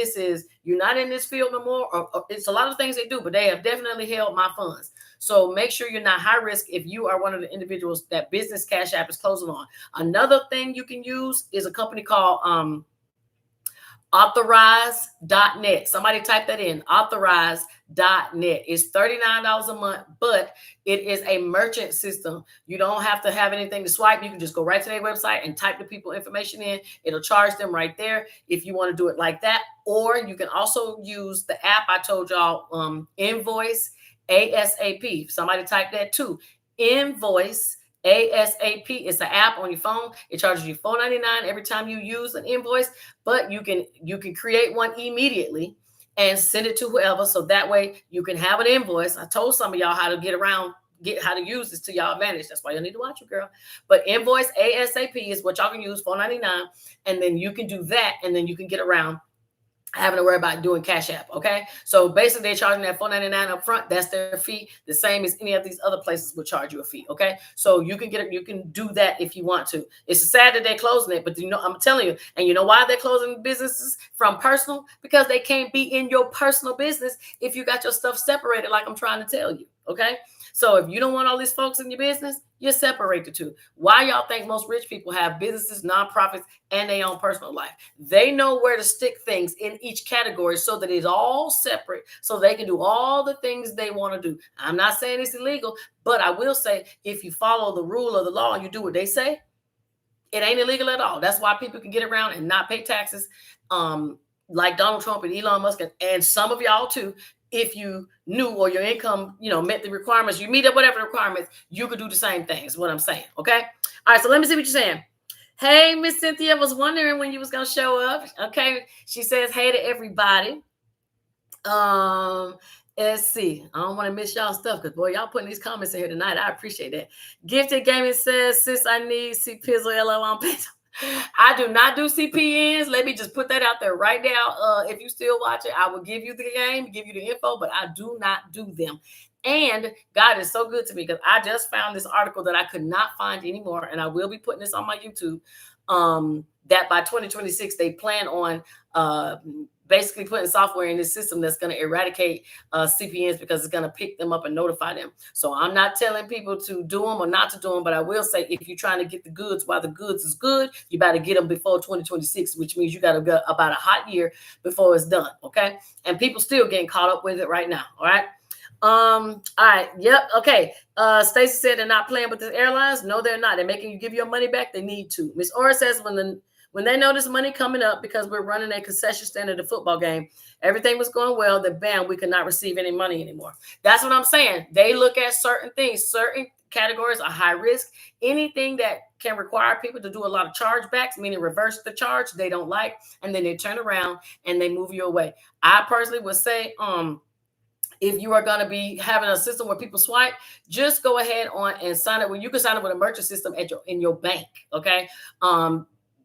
you're not in this field no more. Or it's a lot of things they do, but they have definitely held my funds. So make sure you're not high risk if you are one of the individuals that business Cash App is closing on. Another thing you can use is a company called Authorize.net. Somebody type that in. Authorize.net. It's $39 a month, but it is a merchant system. You don't have to have anything to swipe. You can just go right to their website and type the people information in. It'll charge them right there if you want to do it like that. Or you can also use the app I told y'all, Invoice ASAP. Somebody type that too. Invoice ASAP. It's an app on your phone. It charges you $4.99 every time you use an invoice, but you can create one immediately and send it to whoever. So that way you can have an invoice. I told some of y'all how to get how to use this to y'all advantage. That's why you need to watch it, girl. But Invoice ASAP is what y'all can use, $4.99, and then you can do that, and then you can get around having to worry about doing Cash App. Okay, so basically they're charging that $4.99 up front. That's their fee, the same as any of these other places would charge you a fee. Okay, so you can do that if you want to. It's sad that they're closing it, but I'm telling you, and you know why they're closing businesses from personal? Because they can't be in your personal business if you got your stuff separated, like I'm trying to tell you. Okay, so if you don't want all these folks in your business, you separate the two. Why y'all think most rich people have businesses, nonprofits, and their own personal life? They know where to stick things in each category so that it's all separate, so they can do all the things they want to do. I'm not saying it's illegal, but I will say if you follow the rule of the law and you do what they say, it ain't illegal at all. That's why people can get around and not pay taxes, like Donald Trump and Elon Musk and some of y'all too. If you knew or your income, met the requirements, you meet up whatever requirements, you could do the same thing is what I'm saying. Okay. All right. So let me see what you're saying. Hey, Miss Cynthia, was wondering when you was going to show up. Okay. She says, hey to everybody. Let's see. I don't want to miss y'all stuff because boy, y'all putting these comments in here tonight. I appreciate that. Gifted Gaming says, sis, I need C-Pizzle LO on pencil. I do not do CPNs. Let me just put that out there right now. If you still watch it, I will give you the game, give you the info, but I do not do them. And God is so good to me because I just found this article that I could not find anymore, and I will be putting this on my YouTube. That by 2026 they plan on basically putting software in this system that's going to eradicate CPNs because it's going to pick them up and notify them. So I'm not telling people to do them or not to do them, but I will say if you're trying to get the goods while the goods is good, you better get them before 2026, which means you got to go about a hot year before it's done. Okay. And people still getting caught up with it right now. All right. All right. Yep. Okay. Stacy said they're not playing with the airlines. No, they're not. They're making you give your money back. They need to. Miss Ora says when they know this money coming up because we're running a concession stand at a football game, everything was going well, then bam, we could not receive any money anymore. That's what I'm saying. They look at certain things, certain categories are high risk. Anything that can require people to do a lot of chargebacks, meaning reverse the charge, they don't like, and then they turn around and they move you away. I personally would say, if you are going to be having a system where people swipe, just go ahead on and sign up. Well, you can sign up with a merchant system in your bank. Okay.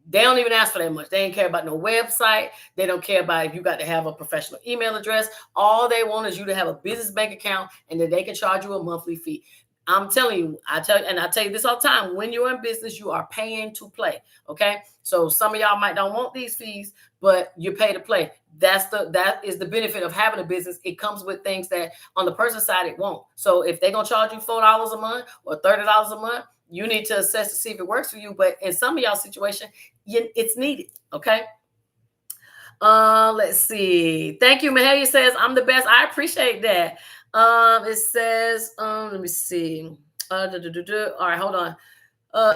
They don't even ask for that much. They ain't care about no website. They don't care about if you got to have a professional email address. All they want is you to have a business bank account and that they can charge you a monthly fee. I'm telling you, I tell you this all the time. When you're in business, you are paying to play. Okay. So some of y'all might don't want these fees, but you pay to play. That is the benefit of having a business. It comes with things that on the person side, it won't. So if they're going to charge you $4 a month or $30 a month, you need to assess to see if it works for you. But in some of y'all situation, it's needed. Okay. Let's see. Thank you. Mahalia says, I'm the best. I appreciate that. It says, let me see. All right, hold on.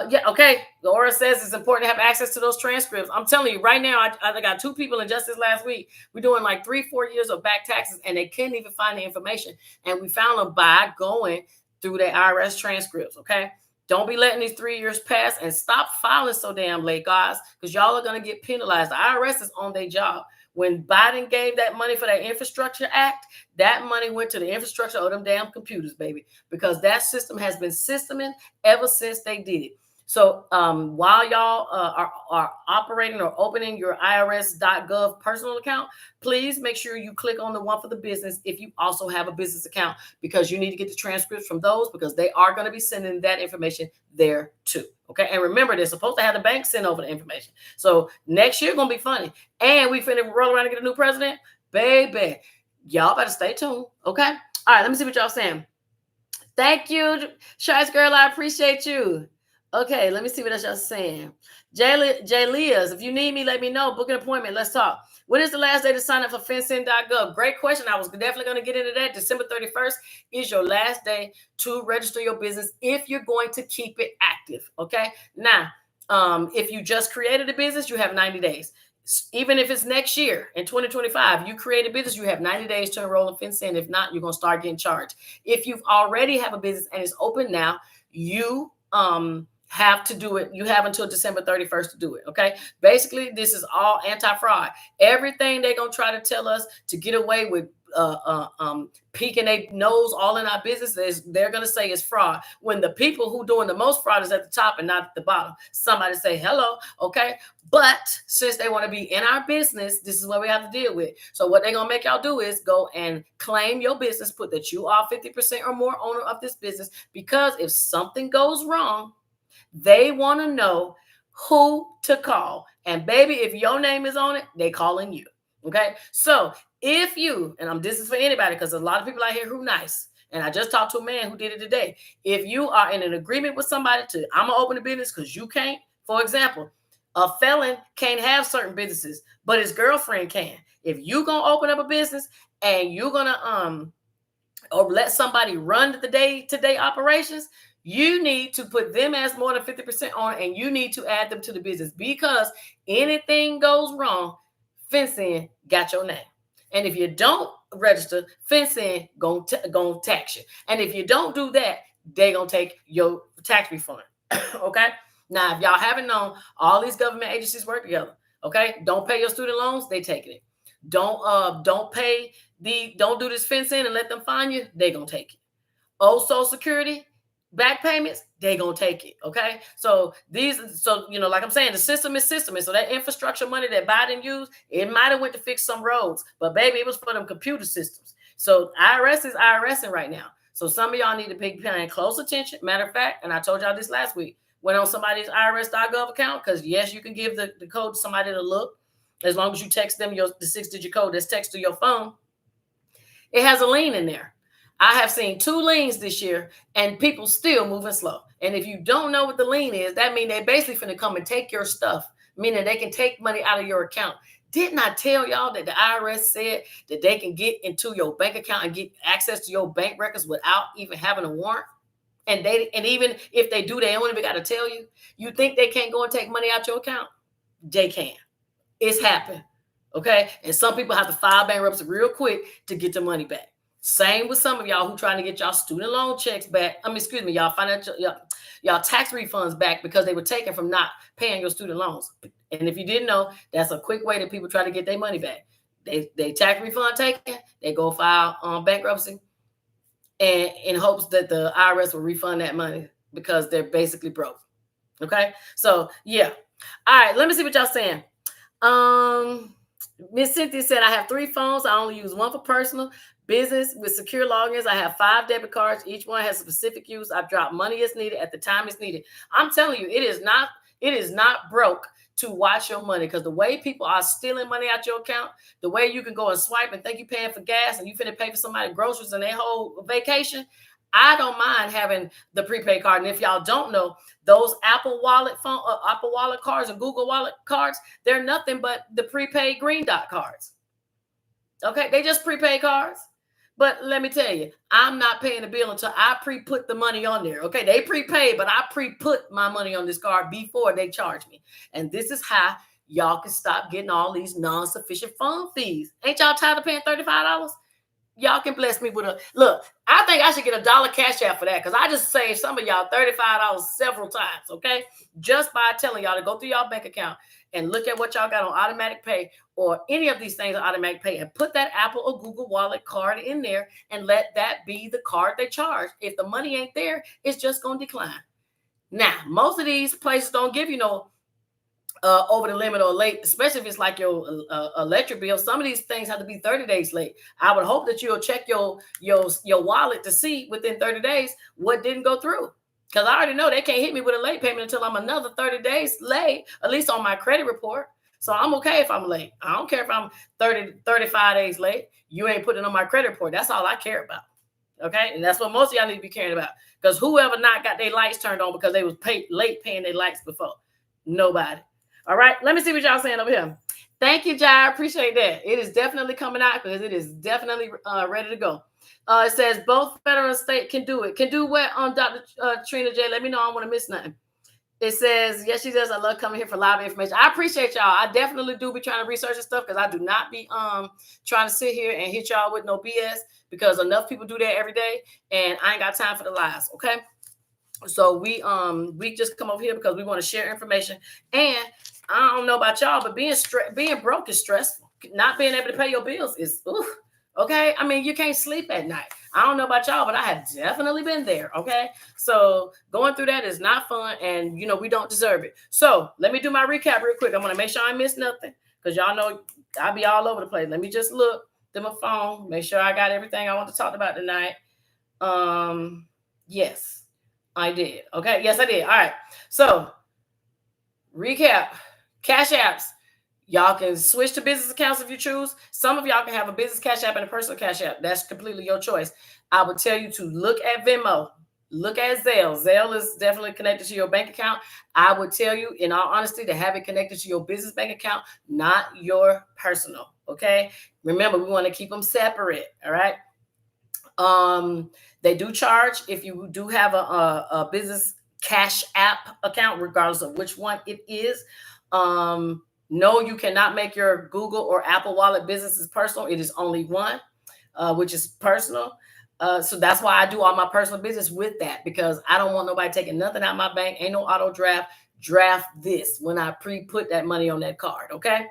Yeah, okay. Laura says it's important to have access to those transcripts. I'm telling you right now, I got 2 people in just this last week. We're doing like 3-4 years of back taxes, and they couldn't even find the information. And we found them by going through their IRS transcripts. Okay. Don't be letting these 3 years pass and stop filing so damn late, guys, because y'all are going to get penalized. The IRS is on their job. When Biden gave that money for that Infrastructure Act, that money went to the infrastructure of them damn computers, baby, because that system has been systeming ever since they did it. So while y'all are operating or opening your irs.gov personal account, please make sure you click on the one for the business if you also have a business account, because you need to get the transcripts from those, because they are going to be sending that information there too. Okay. And remember, they're supposed to have the bank send over the information. So next year going to be funny. And we finna roll around and get a new president. Baby, y'all better stay tuned. Okay. All right. Let me see what y'all saying. Thank you, Shice Girl. I appreciate you. Okay, let me see what else y'all saying. Jay Leah's, if you need me, let me know. Book an appointment. Let's talk. When is the last day to sign up for fencing.gov? Great question. I was definitely going to get into that. December 31st is your last day to register your business if you're going to keep it active. Okay. Now, if you just created a business, you have 90 days. Even if it's next year in 2025, you create a business, you have 90 days to enroll in FinCEN. If not, you're going to start getting charged. If you've already have a business and it's open now, you have to do it. You have until December 31st to do it. Okay. Basically, this is all anti-fraud. Everything they're going to try to tell us to get away with peeking their nose all in our business, they're going to say it's fraud, when the people who doing the most fraud is at the top and not at the bottom. Somebody say hello. Okay. But since they want to be in our business, this is what we have to deal with. So what they're going to make y'all do is go and claim your business, put that you are 50% or more owner of this business, because if something goes wrong, they want to know who to call. And baby, if your name is on it, they calling you. Okay. So if you, and this is for anybody, because a lot of people out here who nice. And I just talked to a man who did it today. If you are in an agreement with somebody to, I'm going to open a business because you can't. For example, a felon can't have certain businesses, but his girlfriend can. If you going to open up a business and you're going to, or let somebody run the day-to-day operations, you need to put them as more than 50% on, and you need to add them to the business, because anything goes wrong, FinCEN got your name. And if you don't register, FinCEN gonna tax you. And if you don't do that, they gonna take your tax refund. Okay. Now, if y'all haven't known, all these government agencies work together. Okay. Don't pay your student loans, they taking it. Don't do this FinCEN and let them find you, they gonna take it. Social Security back payments, they gonna take it. Okay. So like I'm saying, the system is system. And so that infrastructure money that Biden used, it might have went to fix some roads, but baby, it was for them computer systems. So IRS is IRSing right now. So some of y'all need to be paying close attention. Matter of fact, and I told y'all this last week, went on somebody's IRS.gov account, because yes, you can give the code to somebody to look, as long as you text them the 6-digit code that's text to your phone. It has a lien in there. I have seen 2 liens this year, and people still moving slow. And if you don't know what the lien is, that means they basically finna come and take your stuff, meaning they can take money out of your account. Didn't I tell y'all that the IRS said that they can get into your bank account and get access to your bank records without even having a warrant? And even if they do, they don't even got to tell you. You think they can't go and take money out your account? They can. It's happened. Okay. And some people have to file bankruptcy real quick to get the money back. Same with some of y'all who trying to get y'all student loan checks back. Y'all tax refunds back because they were taken from not paying your student loans. And if you didn't know, that's a quick way that people try to get their money back. They tax refund taken, they go file bankruptcy, and in hopes that the IRS will refund that money because they're basically broke. Okay. So yeah. All right. Let me see what y'all saying. Miss Cynthia said, I have 3 phones. I only use one for personal. Business with secure logins. I have 5 debit cards. Each one has specific use. I drop money as needed at the time it's needed. I'm telling you, it is not broke to watch your money, because the way people are stealing money out your account, the way you can go and swipe and think you're paying for gas and you finna pay for somebody groceries and their whole vacation. I don't mind having the prepaid card. And if y'all don't know, those Apple Wallet cards and Google Wallet cards, they're nothing but the prepaid green dot cards. Okay, they just prepaid cards. But let me tell you, I'm not paying the bill until I pre-put the money on there. Okay, they prepaid, but I pre-put my money on this card before they charge me. And this is how y'all can stop getting all these non-sufficient fund fees. Ain't y'all tired of paying $35? Y'all can bless me with a look. I think I should get $1 cash out for that, because I just saved some of y'all $35 several times. Okay, just by telling y'all to go through y'all bank account and look at what y'all got on automatic pay or any of these things on automatic pay, and put that Apple or Google Wallet card in there and let that be the card they charge. If the money ain't there, it's just going to decline. Now, most of these places don't give you no over the limit or late, especially if it's like your electric bill. Some of these things have to be 30 days late. I would hope that you'll check your wallet to see within 30 days what didn't go through. Because I already know they can't hit me with a late payment until I'm another 30 days late, at least on my credit report. So I'm okay if I'm late. I don't care if I'm 35 days late. You ain't putting on my credit report. That's all I care about. Okay, and that's what most of y'all need to be caring about. Because whoever not got their lights turned on because they was late paying their lights before? Nobody. All right, let me see what y'all saying over here. Thank you, Jai. I appreciate that. It is definitely coming out because it is definitely ready to go. It says both federal and state can do it. Can do what on Dr. Trina J? Let me know. I don't want to miss nothing. It says, yes, she does. I love coming here for live information. I appreciate y'all. I definitely do be trying to research and stuff because I do not be trying to sit here and hit y'all with no BS because enough people do that every day and I ain't got time for the lies. Okay. So we just come over here because we want to share information. And I don't know about y'all, but being broke is stressful. Not being able to pay your bills is okay. I mean, you can't sleep at night. I don't know about y'all, but I have definitely been there. Okay. So going through that is not fun. And we don't deserve it. So let me do my recap real quick. I'm going to make sure I miss nothing because y'all know I'll be all over the place. Let me just look through my phone, make sure I got everything I want to talk about tonight. Yes. I did. Okay. Yes, I did. All right. So recap, Cash Apps. Y'all can switch to business accounts if you choose. Some of y'all can have a business Cash App and a personal Cash App. That's completely your choice. I would tell you to look at Venmo. Look at Zelle. Zelle is definitely connected to your bank account. I would tell you, in all honesty, to have it connected to your business bank account, not your personal. Okay. Remember, we want to keep them separate. All right. They do charge if you do have a business Cash App account, regardless of which one it is. No, you cannot make your Google or Apple Wallet businesses personal. It is only one, which is personal. So that's why I do all my personal business with that, because I don't want nobody taking nothing out of my bank. Ain't no auto draft. Draft this when I pre-put that money on that card. Okay.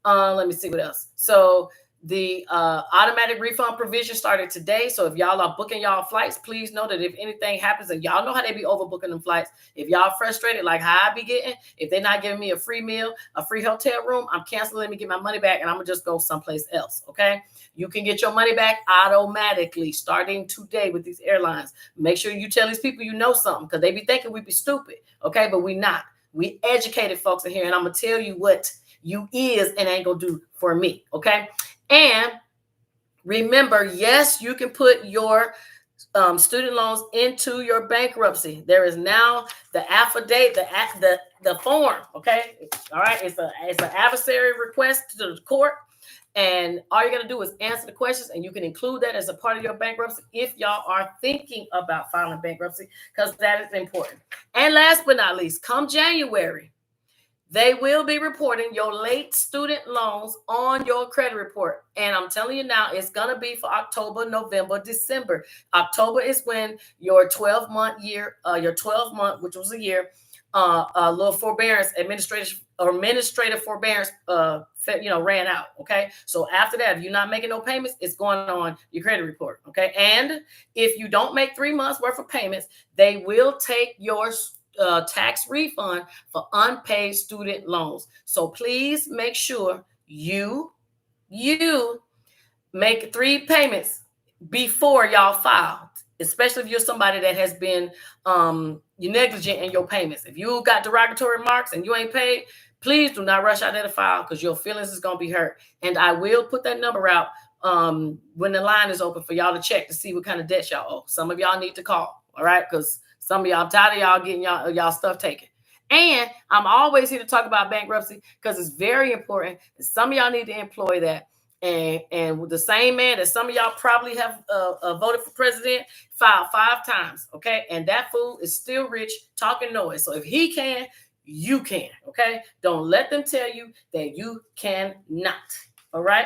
Let me see what else. So the automatic refund provision started today. So if y'all are booking y'all flights, please know that if anything happens, and y'all know how they be overbooking them flights, if y'all frustrated like how I be getting, if they're not giving me a free meal, a free hotel room, I'm canceling. Let me get my money back and I'm gonna just go someplace else. Okay. You can get your money back automatically starting today with these airlines. Make sure you tell these people you know something, because they be thinking we be stupid. Okay. But we not. We educated folks in here, and I'm gonna tell you what you is and ain't gonna do for me. Okay. And remember, yes, you can put your student loans into your bankruptcy. There is now the affidavit, the form. Okay, all right. It's an adversary request to the court, and all you're gonna do is answer the questions, and you can include that as a part of your bankruptcy if y'all are thinking about filing bankruptcy, because that is important. And last but not least, come January, they will be reporting your late student loans on your credit report. And I'm telling you now, it's going to be for October, November, December. October is when your 12-month, which was a year, a little forbearance, administrative forbearance, ran out. Okay. So after that, if you're not making no payments, it's going on your credit report. Okay. And if you don't make 3 months worth of payments, they will take your tax refund for unpaid student loans. So please make sure you make 3 payments before y'all file, especially if you're somebody that has been you're negligent in your payments. If you got derogatory marks and you ain't paid, please do not rush out there to file, because your feelings is going to be hurt. And I will put that number out when the line is open for y'all to check to see what kind of debts y'all owe. Some of y'all need to call, all right? Because some of y'all, I'm tired of y'all getting y'all stuff taken. And I'm always here to talk about bankruptcy because it's very important. And some of y'all need to employ that. And with the same man that some of y'all probably have voted for president, filed 5 times, okay? And that fool is still rich, talking noise. So if he can, you can, okay? Don't let them tell you that you cannot, all right?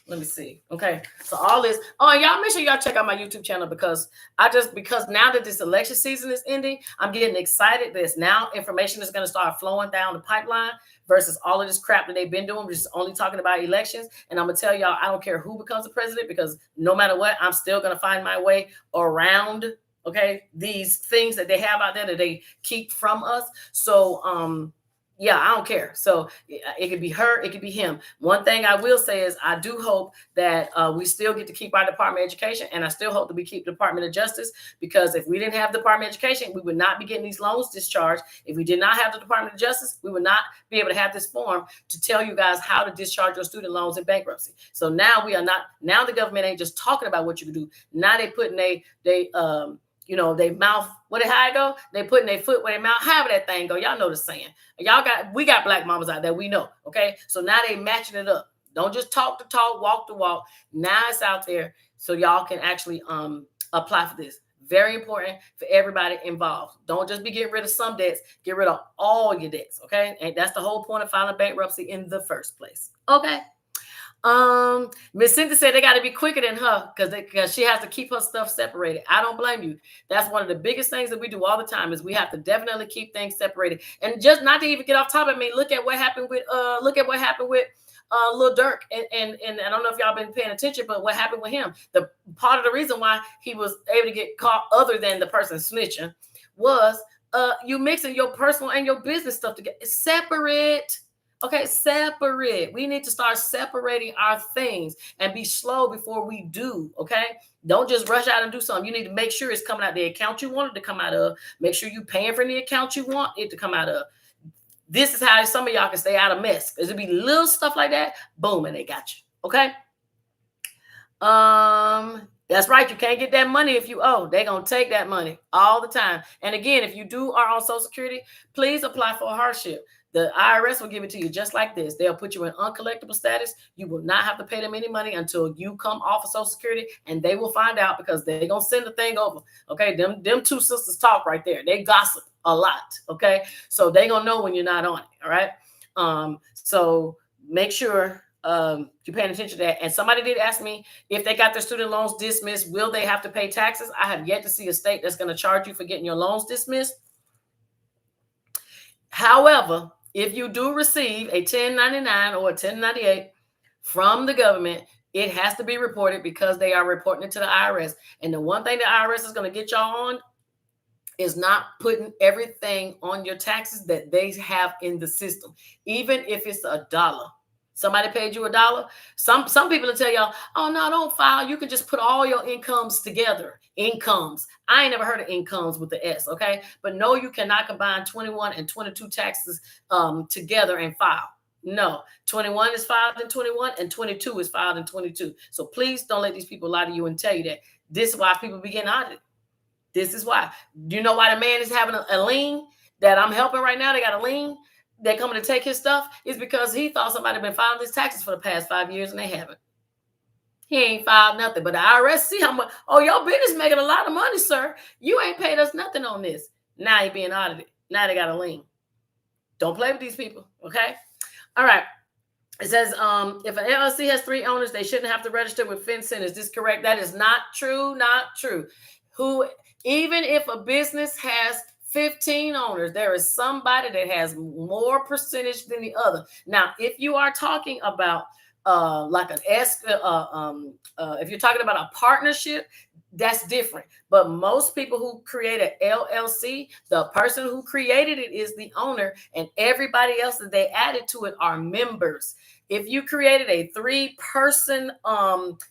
Let me see. Okay. So all this. Oh, y'all make sure y'all check out my YouTube channel, because now that this election season is ending, I'm getting excited that now information is going to start flowing down the pipeline versus all of this crap that they've been doing, which is only talking about elections. And I'm going to tell y'all, I don't care who becomes the president, because no matter what, I'm still going to find my way around, okay, these things that they have out there that they keep from us. So, Yeah, I don't care. So it could be her, it could be him. One thing I will say is I do hope that we still get to keep our Department of Education, and I still hope that we keep the Department of Justice, because if we didn't have the Department of Education, we would not be getting these loans discharged. If we did not have the Department of Justice, we would not be able to have this form to tell you guys how to discharge your student loans in bankruptcy. So now we are not, now the government ain't just talking about what you can do. Now they putting they mouth, how it go? They putting their foot where their mouth, however that thing go. Y'all know the saying. We got black mamas out there, we know. Okay. So now they matching it up. Don't just talk the talk, walk the walk. Now it's out there so y'all can actually apply for this. Very important for everybody involved. Don't just be getting rid of some debts, get rid of all your debts. Okay. And that's the whole point of filing bankruptcy in the first place. Okay. Miss Cynthia said they got to be quicker than her because she has to keep her stuff separated. I don't blame you. That's one of the biggest things that we do all the time is we have to definitely keep things separated. And just not to even get off topic, I mean, look at what happened with Lil Durk, and I don't know if y'all been paying attention, but what happened with him? The part of the reason why he was able to get caught, other than the person snitching, was you mixing your personal and your business stuff together. It's separate. Okay, separate. We need to start separating our things and be slow before we do. Okay, don't just rush out and do something. You need to make sure it's coming out the account you want it to come out of. Make sure you're paying for the account you want it to come out of. This is how some of y'all can stay out of mess. There'll be little stuff like that. Boom, and they got you. Okay. That's right. You can't get that money if you owe. They're gonna take that money all the time. And again, if you are on Social Security, please apply for a hardship. The IRS will give it to you just like this. They'll put you in uncollectible status. You will not have to pay them any money until you come off of Social Security, and they will find out because they're going to send the thing over. Okay, them two sisters talk right there. They gossip a lot. Okay, so they're going to know when you're not on it. All right, so make sure you're paying attention to that. And somebody did ask me if they got their student loans dismissed, will they have to pay taxes? I have yet to see a state that's going to charge you for getting your loans dismissed. However, if you do receive a 1099 or a 1098 from the government, it has to be reported because they are reporting it to the IRS. And the one thing the IRS is going to get y'all on is not putting everything on your taxes that they have in the system, even if it's $1. Somebody paid you $1. Some people will tell y'all, oh, no, don't file. You can just put all your incomes together. Incomes. I ain't never heard of incomes with the S, okay? But no, you cannot combine 21 and 22 taxes together and file. No, 21 is filed in 21 and 22 is filed in 22. So please don't let these people lie to you and tell you that. This is why people be getting audited. This is why. Do you know why the man is having a lien that I'm helping right now? They got a lien. They're coming to take his stuff. Is because he thought somebody had been filing his taxes for the past 5 years and they haven't. He ain't filed nothing. But the IRS see how much, oh, your business making a lot of money, sir. You ain't paid us nothing on this. Now he being audited. Now they got a lien. Don't play with these people, okay? All right. It says, if an LLC has 3 owners, they shouldn't have to register with FinCEN. Is this correct? That is not true, not true. Even if a business has 15 owners, there is somebody that has more percentage than the other. Now, if you are talking about like an if you're talking about a partnership, that's different. But most people who create an LLC, the person who created it is the owner, and everybody else that they added to it are members. If you created a 3-person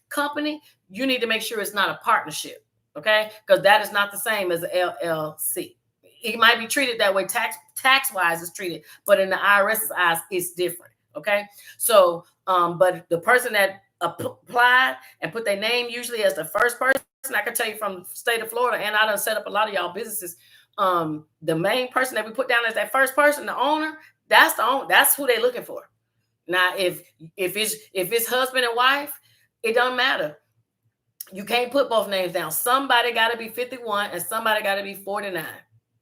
company, you need to make sure it's not a partnership, okay? Because that is not the same as an LLC. It might be treated that way, tax-wise it's treated, but in the IRS's eyes, it's different, okay? So, but the person that applied and put their name usually as the first person, I can tell you from the state of Florida, and I done set up a lot of y'all businesses, the main person that we put down as that first person, the owner, that's who they're looking for. Now, if it's husband and wife, it doesn't matter. You can't put both names down. Somebody got to be 51 and somebody got to be 49.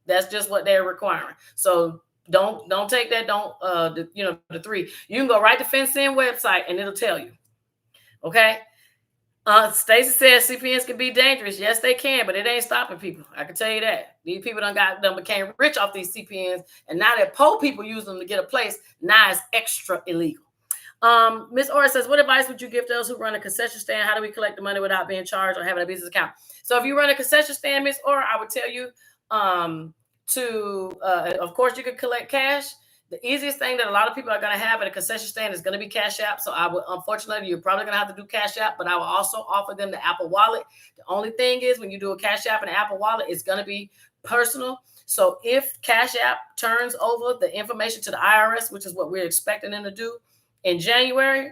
That's just what they're requiring. So don't take that. The 3. You can go right to FinCEN website and it'll tell you. Okay. Stacy says CPNs can be dangerous. Yes, they can, but it ain't stopping people. I can tell you that. These people became rich off these CPNs, and now that poor people use them to get a place, now it's extra illegal. Miss Ora says, what advice would you give those who run a concession stand? How do we collect the money without being charged or having a business account? So if you run a concession stand, Miss Ora, I would tell you of course you could collect cash. The easiest thing that a lot of people are going to have at a concession stand is going to be Cash App. So I would, unfortunately, you're probably going to have to do Cash App, but I will also offer them the Apple Wallet. The only thing is when you do a Cash App and an Apple Wallet, it's going to be personal. So if Cash App turns over the information to the IRS, which is what we're expecting them to do in January,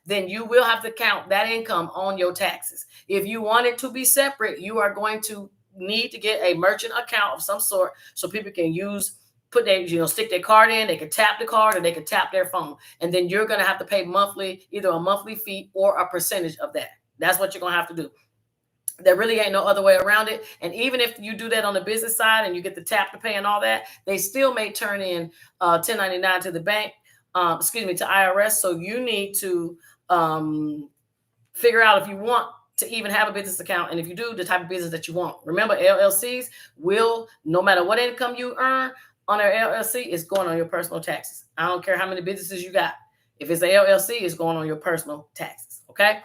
then you will have to count that income on your taxes. If you want it to be separate, you are going to need to get a merchant account of some sort so people can stick their card in, they can tap the card, or they can tap their phone. And then you're going to have to pay monthly, either a monthly fee or a percentage of that. That's what you're going to have to do. There really ain't no other way around it. And even if you do that on the business side and you get the tap to pay and all that, they still may turn in 1099 to the bank, to IRS. So you need to figure out if you want to even have a business account, and if you do, the type of business that you want. Remember, LLCs will, no matter what income you earn on their LLC, it's going on your personal taxes. I don't care how many businesses you got. If it's an LLC, it's going on your personal taxes. Okay.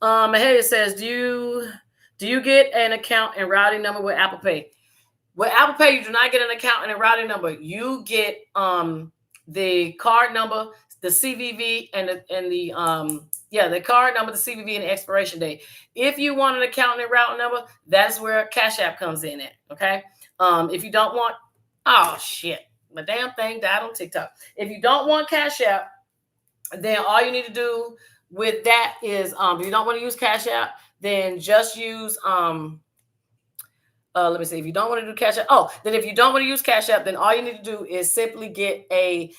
Ahead it says, do you get an account and routing number with Apple Pay? With Apple Pay, you do not get an account and a routing number. You get the card number, the CVV, and the card number, the CVV, and the expiration date. If you want an account and routing number, that's where Cash App comes in at. Okay. If you don't want, oh shit, my damn thing died on TikTok. If you don't want Cash App, then all you need to do with that is, if you don't want to use Cash App, then just use let me see. If you don't want to do Cash App, then if you don't want to use Cash App, then all you need to do is simply get a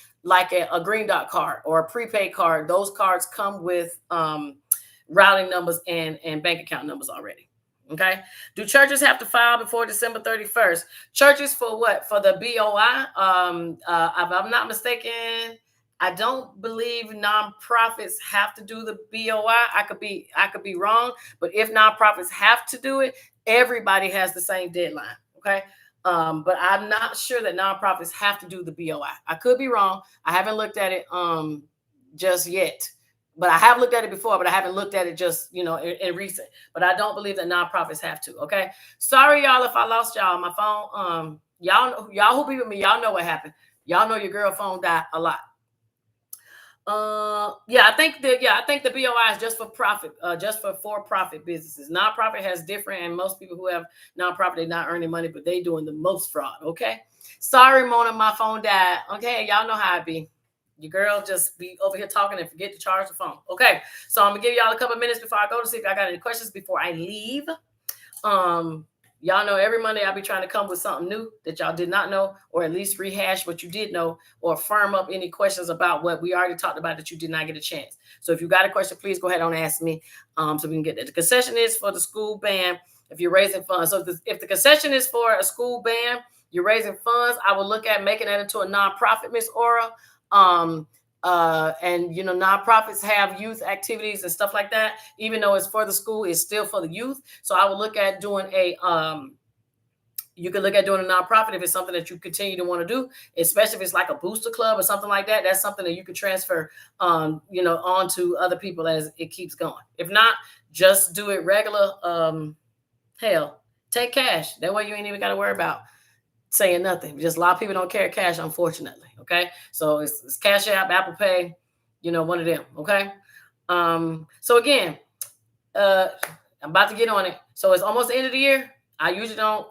Green Dot card or a prepaid card. Those cards come with routing numbers and bank account numbers already. Okay. Do churches have to file before December 31st? Churches for what? For the BOI? If I'm not mistaken, I don't believe nonprofits have to do the BOI. I could be wrong, but if nonprofits have to do it, everybody has the same deadline. Okay. But I'm not sure that nonprofits have to do the BOI. I could be wrong. I haven't looked at it just yet, but I have looked at it before, but I haven't looked at it just, in recent, but I don't believe that nonprofits have to. Okay. Sorry, y'all, if I lost y'all. My phone, y'all who be with me, y'all know what happened. Y'all know your girl phone died a lot. I think the BOI is just for profit, just for for-profit businesses. Nonprofit has different, and most people who have nonprofit, they're not earning money, but they doing the most fraud. Okay. Sorry, Mona, my phone died. Okay. Y'all know how it be. Your girl just be over here talking and forget to charge the phone. Okay. So I'm gonna give y'all a couple of minutes before I go to see if I got any questions before I leave. Y'all know every Monday I'll be trying to come with something new that y'all did not know, or at least rehash what you did know, or firm up any questions about what we already talked about that you did not get a chance. So if you got a question, please go ahead and ask me so we can get that. The concession is for the school band if you're raising funds. So if the concession is for a school band, you're raising funds, I would look at making that into a nonprofit, Miss Aura. Nonprofits have youth activities and stuff like that. Even though it's for the school, it's still for the youth. So I would look at doing you can look at doing a nonprofit if it's something that you continue to want to do, especially if it's like a booster club or something like that. That's something that you can transfer, on to other people as it keeps going. If not, just do it regular. Take cash. That way you ain't even got to worry about saying nothing. Just a lot of people don't carry cash, unfortunately. Okay. So it's Cash App, Apple Pay, one of them. Okay. So again, I'm about to get on it. So it's almost the end of the year. I usually don't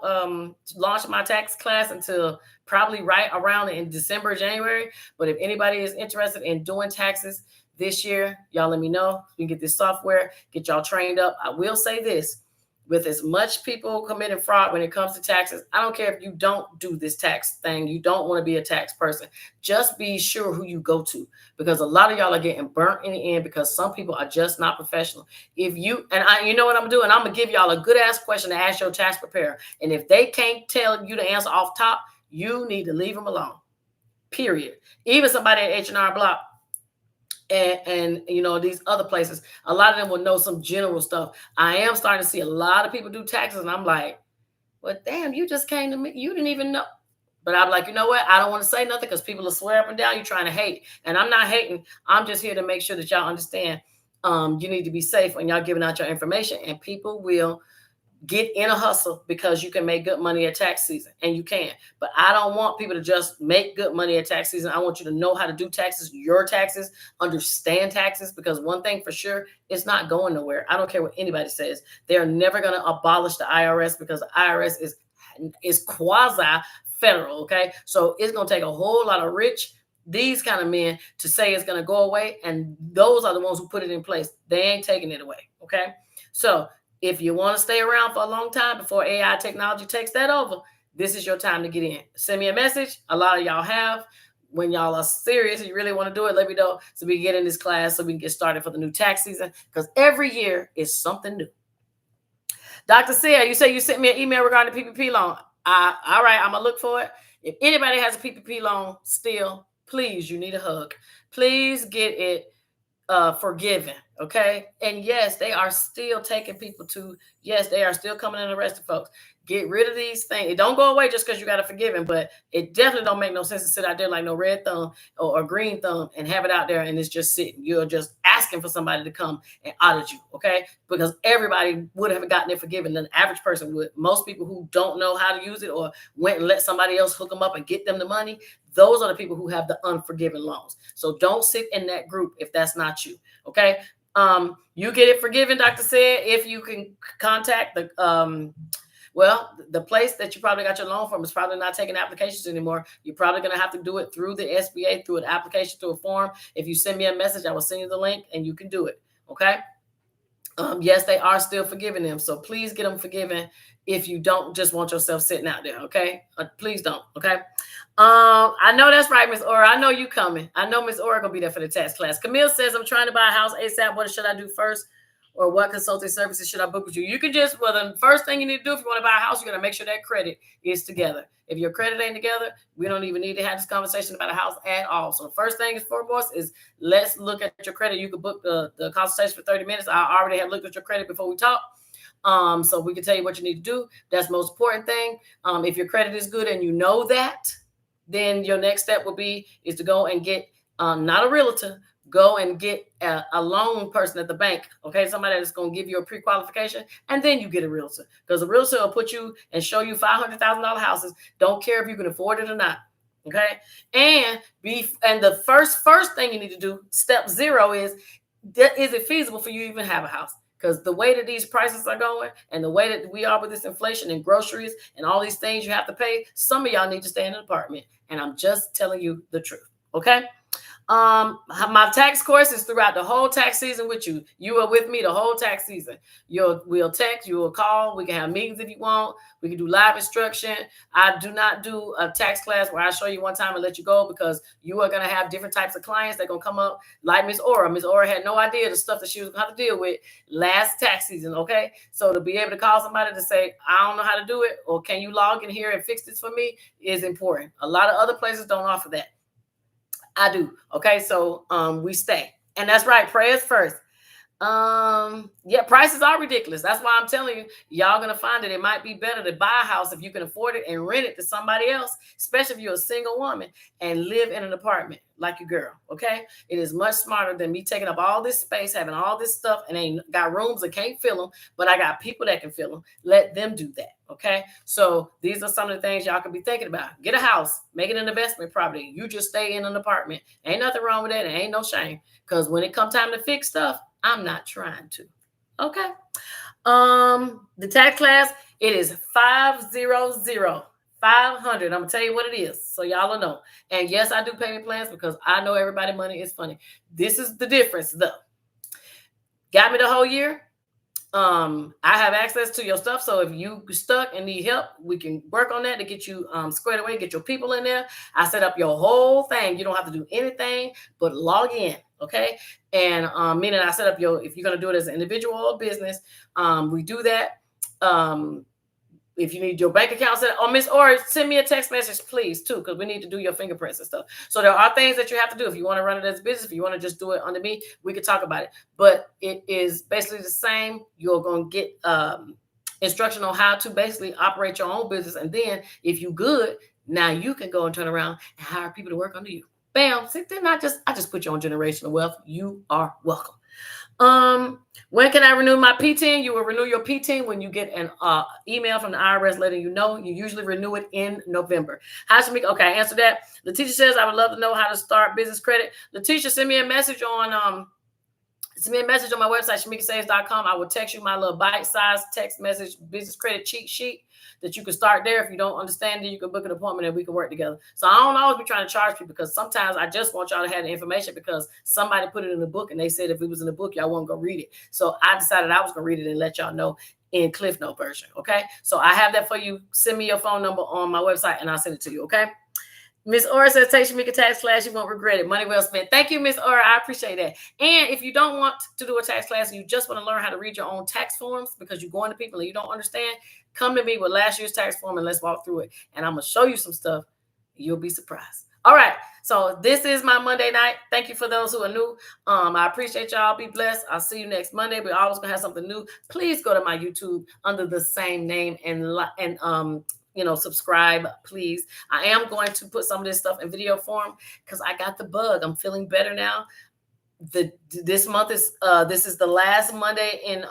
launch my tax class until probably right around in December, January. But if anybody is interested in doing taxes this year, y'all let me know. We can get this software, get y'all trained up. I will say this. With as much people committing fraud when it comes to taxes, I don't care if you don't do this tax thing. You don't want to be a tax person. Just be sure who you go to, because a lot of y'all are getting burnt in the end because some people are just not professional. You know what I'm doing? I'm going to give y'all a good ass question to ask your tax preparer. And if they can't tell you the answer off top, you need to leave them alone. Period. Even somebody at H&R Block, and these other places, a lot of them will know some general stuff. I am starting to see a lot of people do taxes, and I'm like, well, damn, you just came to me. You didn't even know. But I'm like, you know what? I don't want to say nothing because people will swear up and down you're trying to hate. And I'm not hating. I'm just here to make sure that y'all understand you need to be safe when y'all giving out your information, and people will get in a hustle because you can make good money at tax season, and you can. But I don't want people to just make good money at tax season. I want you to know how to do taxes, your taxes, understand taxes, because one thing for sure, it's not going nowhere. I don't care what anybody says. They're never going to abolish the IRS, because the IRS is quasi federal. Okay. So it's going to take a whole lot of rich, these kind of men, to say it's going to go away. And those are the ones who put it in place. They ain't taking it away. Okay. So if you want to stay around for a long time before AI technology takes that over, this is your time to get in. Send me a message. A lot of y'all have. When y'all are serious and you really want to do it, let me know so we can get in this class so we can get started for the new tax season, because every year is something new. Dr. Sia, you say you sent me an email regarding the PPP loan. All right, I'm going to look for it. If anybody has a PPP loan still, please, you need a hug. Please get it forgiven. Okay. And yes, they are still taking people to, yes, they are still coming and arresting folks. Get rid of these things. It don't go away just because you got to forgive him, but it definitely don't make no sense to sit out there like no red thumb or green thumb and have it out there and it's just sitting. You're just asking for somebody to come and audit you. Okay. Because everybody would have gotten it forgiven. The average person would. Most people who don't know how to use it or went and let somebody else hook them up and get them the money, those are the people who have the unforgiven loans. So don't sit in that group if that's not you. Okay. You get it forgiven, Dr. Said, if you can contact the place that you probably got your loan from is probably not taking applications anymore. You're probably going to have to do it through the SBA, through an application, through a form. If you send me a message, I will send you the link and you can do it. Okay. Yes, they are still forgiving them. So please get them forgiven if you don't just want yourself sitting out there. Okay. Please don't. Okay. I know that's right, Miss Ora. I know you coming. I know Miss Ora gonna be there for the tax class. Camille says, I'm trying to buy a house ASAP. What should I do first? Or what consulting services should I book with you? You can just, well, the first thing you need to do if you want to buy a house, you're going to make sure that credit is together. If your credit ain't together, we don't even need to have this conversation about a house at all. So the first thing is foremost is let's look at your credit. You can book the consultation for 30 minutes. I already have looked at your credit before we talk. So we can tell you what you need to do. That's the most important thing. If your credit is good and you know that, then your next step will be is to go and get not a realtor, go and get a loan person at the bank. Okay, somebody that's going to give you a pre-qualification, and then you get a realtor, because a realtor will put you and show you $500,000 houses. Don't care if you can afford it or not. Okay, and the first thing you need to do, step 0, is it feasible for you to even have a house? Because the way that these prices are going and the way that we are with this inflation and groceries and all these things you have to pay, some of y'all need to stay in an apartment. And I'm just telling you the truth. Okay. My tax course is throughout the whole tax season with you. You are with me the whole tax season. We'll text, you will call. We can have meetings if you want. We can do live instruction. I do not do a tax class where I show you one time and let you go, because you are going to have different types of clients that are going to come up like Miss Ora. Miss Ora had no idea the stuff that she was going to have to deal with last tax season. Okay. So to be able to call somebody to say, I don't know how to do it, or can you log in here and fix this for me, is important. A lot of other places don't offer that. I do. Okay. So we stay. And that's right. Prayers first. Yeah, prices are ridiculous. That's why I'm telling you, y'all gonna find that it might be better to buy a house if you can afford it and rent it to somebody else, especially if you're a single woman and live in an apartment like your girl. Okay. It is much smarter than me taking up all this space, having all this stuff, and ain't got rooms that can't fill them, but I got people that can fill them. Let them do that. Okay. So these are some of the things y'all can be thinking about. Get a house, make it an investment property. You just stay in an apartment. Ain't nothing wrong with that. And ain't no shame. Because when it comes time to fix stuff, I'm not trying to. Okay. The tax class, it is 500. I'm gonna tell you what it is, so y'all will know. And yes, I do payment plans because I know everybody money is funny. This is the difference, though. Got me the whole year. I have access to your stuff, so if you stuck and need help, we can work on that to get you squared away, get your people in there. I set up your whole thing. You don't have to do anything but log in. Okay. And meaning I set up if you're going to do it as an individual or business, we do that. If you need your bank account set up, Miss Ori, send me a text message, please, too, because we need to do your fingerprints and stuff. So there are things that you have to do if you want to run it as a business. If you want to just do it under me, we could talk about it. But it is basically the same. You're going to get instruction on how to basically operate your own business. And then if you good, now you can go and turn around and hire people to work under you. Bam. See, then I just put you on generational wealth. You are welcome. When can I renew my P10? You will renew your P10 when you get an email from the IRS letting you know. You usually renew it in November. Hi, Shamika. Okay, I answered that. Letitia says, I would love to know how to start business credit. Letitia, send me a message on my website, shamikasaves.com. I will text you my little bite-sized text message business credit cheat sheet that you can start there. If you don't understand it, you can book an appointment and we can work together. So I don't always be trying to charge people, because sometimes I just want y'all to have the information because somebody put it in the book and they said if it was in the book, y'all won't go read it. So I decided I was going to read it and let y'all know in Cliff Note version. Okay. So I have that for you. Send me your phone number on my website and I'll send it to you. Okay. Miss Aura says, take Shamika tax class. You won't regret it. Money well spent. Thank you, Miss Aura. I appreciate that. And if you don't want to do a tax class and you just want to learn how to read your own tax forms because you're going to people and you don't understand, come to me with last year's tax form and let's walk through it. And I'm going to show you some stuff. You'll be surprised. All right. So this is my Monday night. Thank you for those who are new. I appreciate y'all. Be blessed. I'll see you next Monday. We're always going to have something new. Please go to my YouTube under the same name and subscribe, please. I am going to put some of this stuff in video form because I got the bug. I'm feeling better now. This month is this is the last Monday in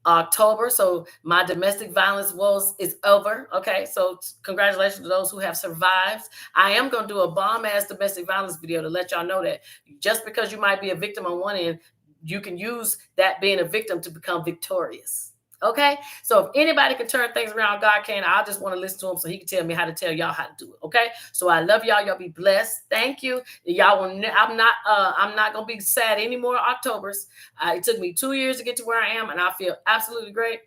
October, so my domestic violence is over. Okay, so congratulations to those who have survived. I am going to do a bomb-ass domestic violence video to let y'all know that just because you might be a victim on one end, you can use that being a victim to become victorious. Okay, so if anybody can turn things around, God can. I just want to listen to him so he can tell me how to tell y'all how to do it. Okay, so I love y'all. Y'all be blessed. Thank you. Y'all will. I'm not gonna be sad anymore. October's. It took me 2 years to get to where I am, and I feel absolutely great.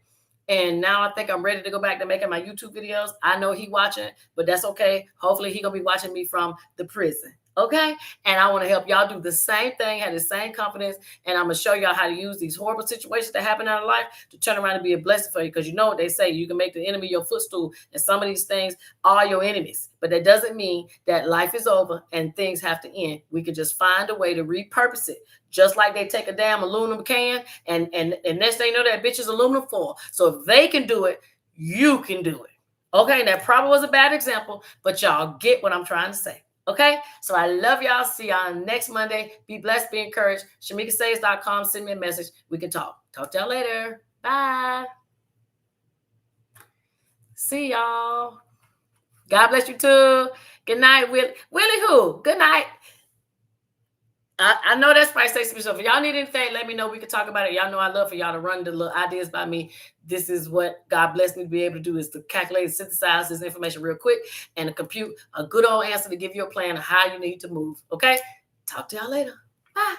And now I think I'm ready to go back to making my YouTube videos. I know he watching, but that's okay. Hopefully he gonna be watching me from the prison. Okay. And I want to help y'all do the same thing, have the same confidence. And I'm going to show y'all how to use these horrible situations that happen in our life to turn around and be a blessing for you. Because you know what they say, you can make the enemy your footstool. And some of these things are your enemies. But that doesn't mean that life is over and things have to end. We can just find a way to repurpose it. Just like they take a damn aluminum can and next thing you know, that bitch is aluminum foil. So if they can do it, you can do it. Okay. And that probably was a bad example, but y'all get what I'm trying to say. Okay, so I love y'all. See y'all next Monday. Be blessed, be encouraged. shamikasaves.com. Send me a message. We can talk. Talk to y'all later. Bye. See y'all. God bless you too. Good night, Willie. Willie who? Good night. I know that's probably sexy stuff. If y'all need anything, let me know. We can talk about it. Y'all know I love for y'all to run the little ideas by me. This is what God blessed me to be able to do, is to calculate and synthesize this information real quick and to compute a good old answer to give you a plan of how you need to move. Okay? Talk to y'all later. Bye.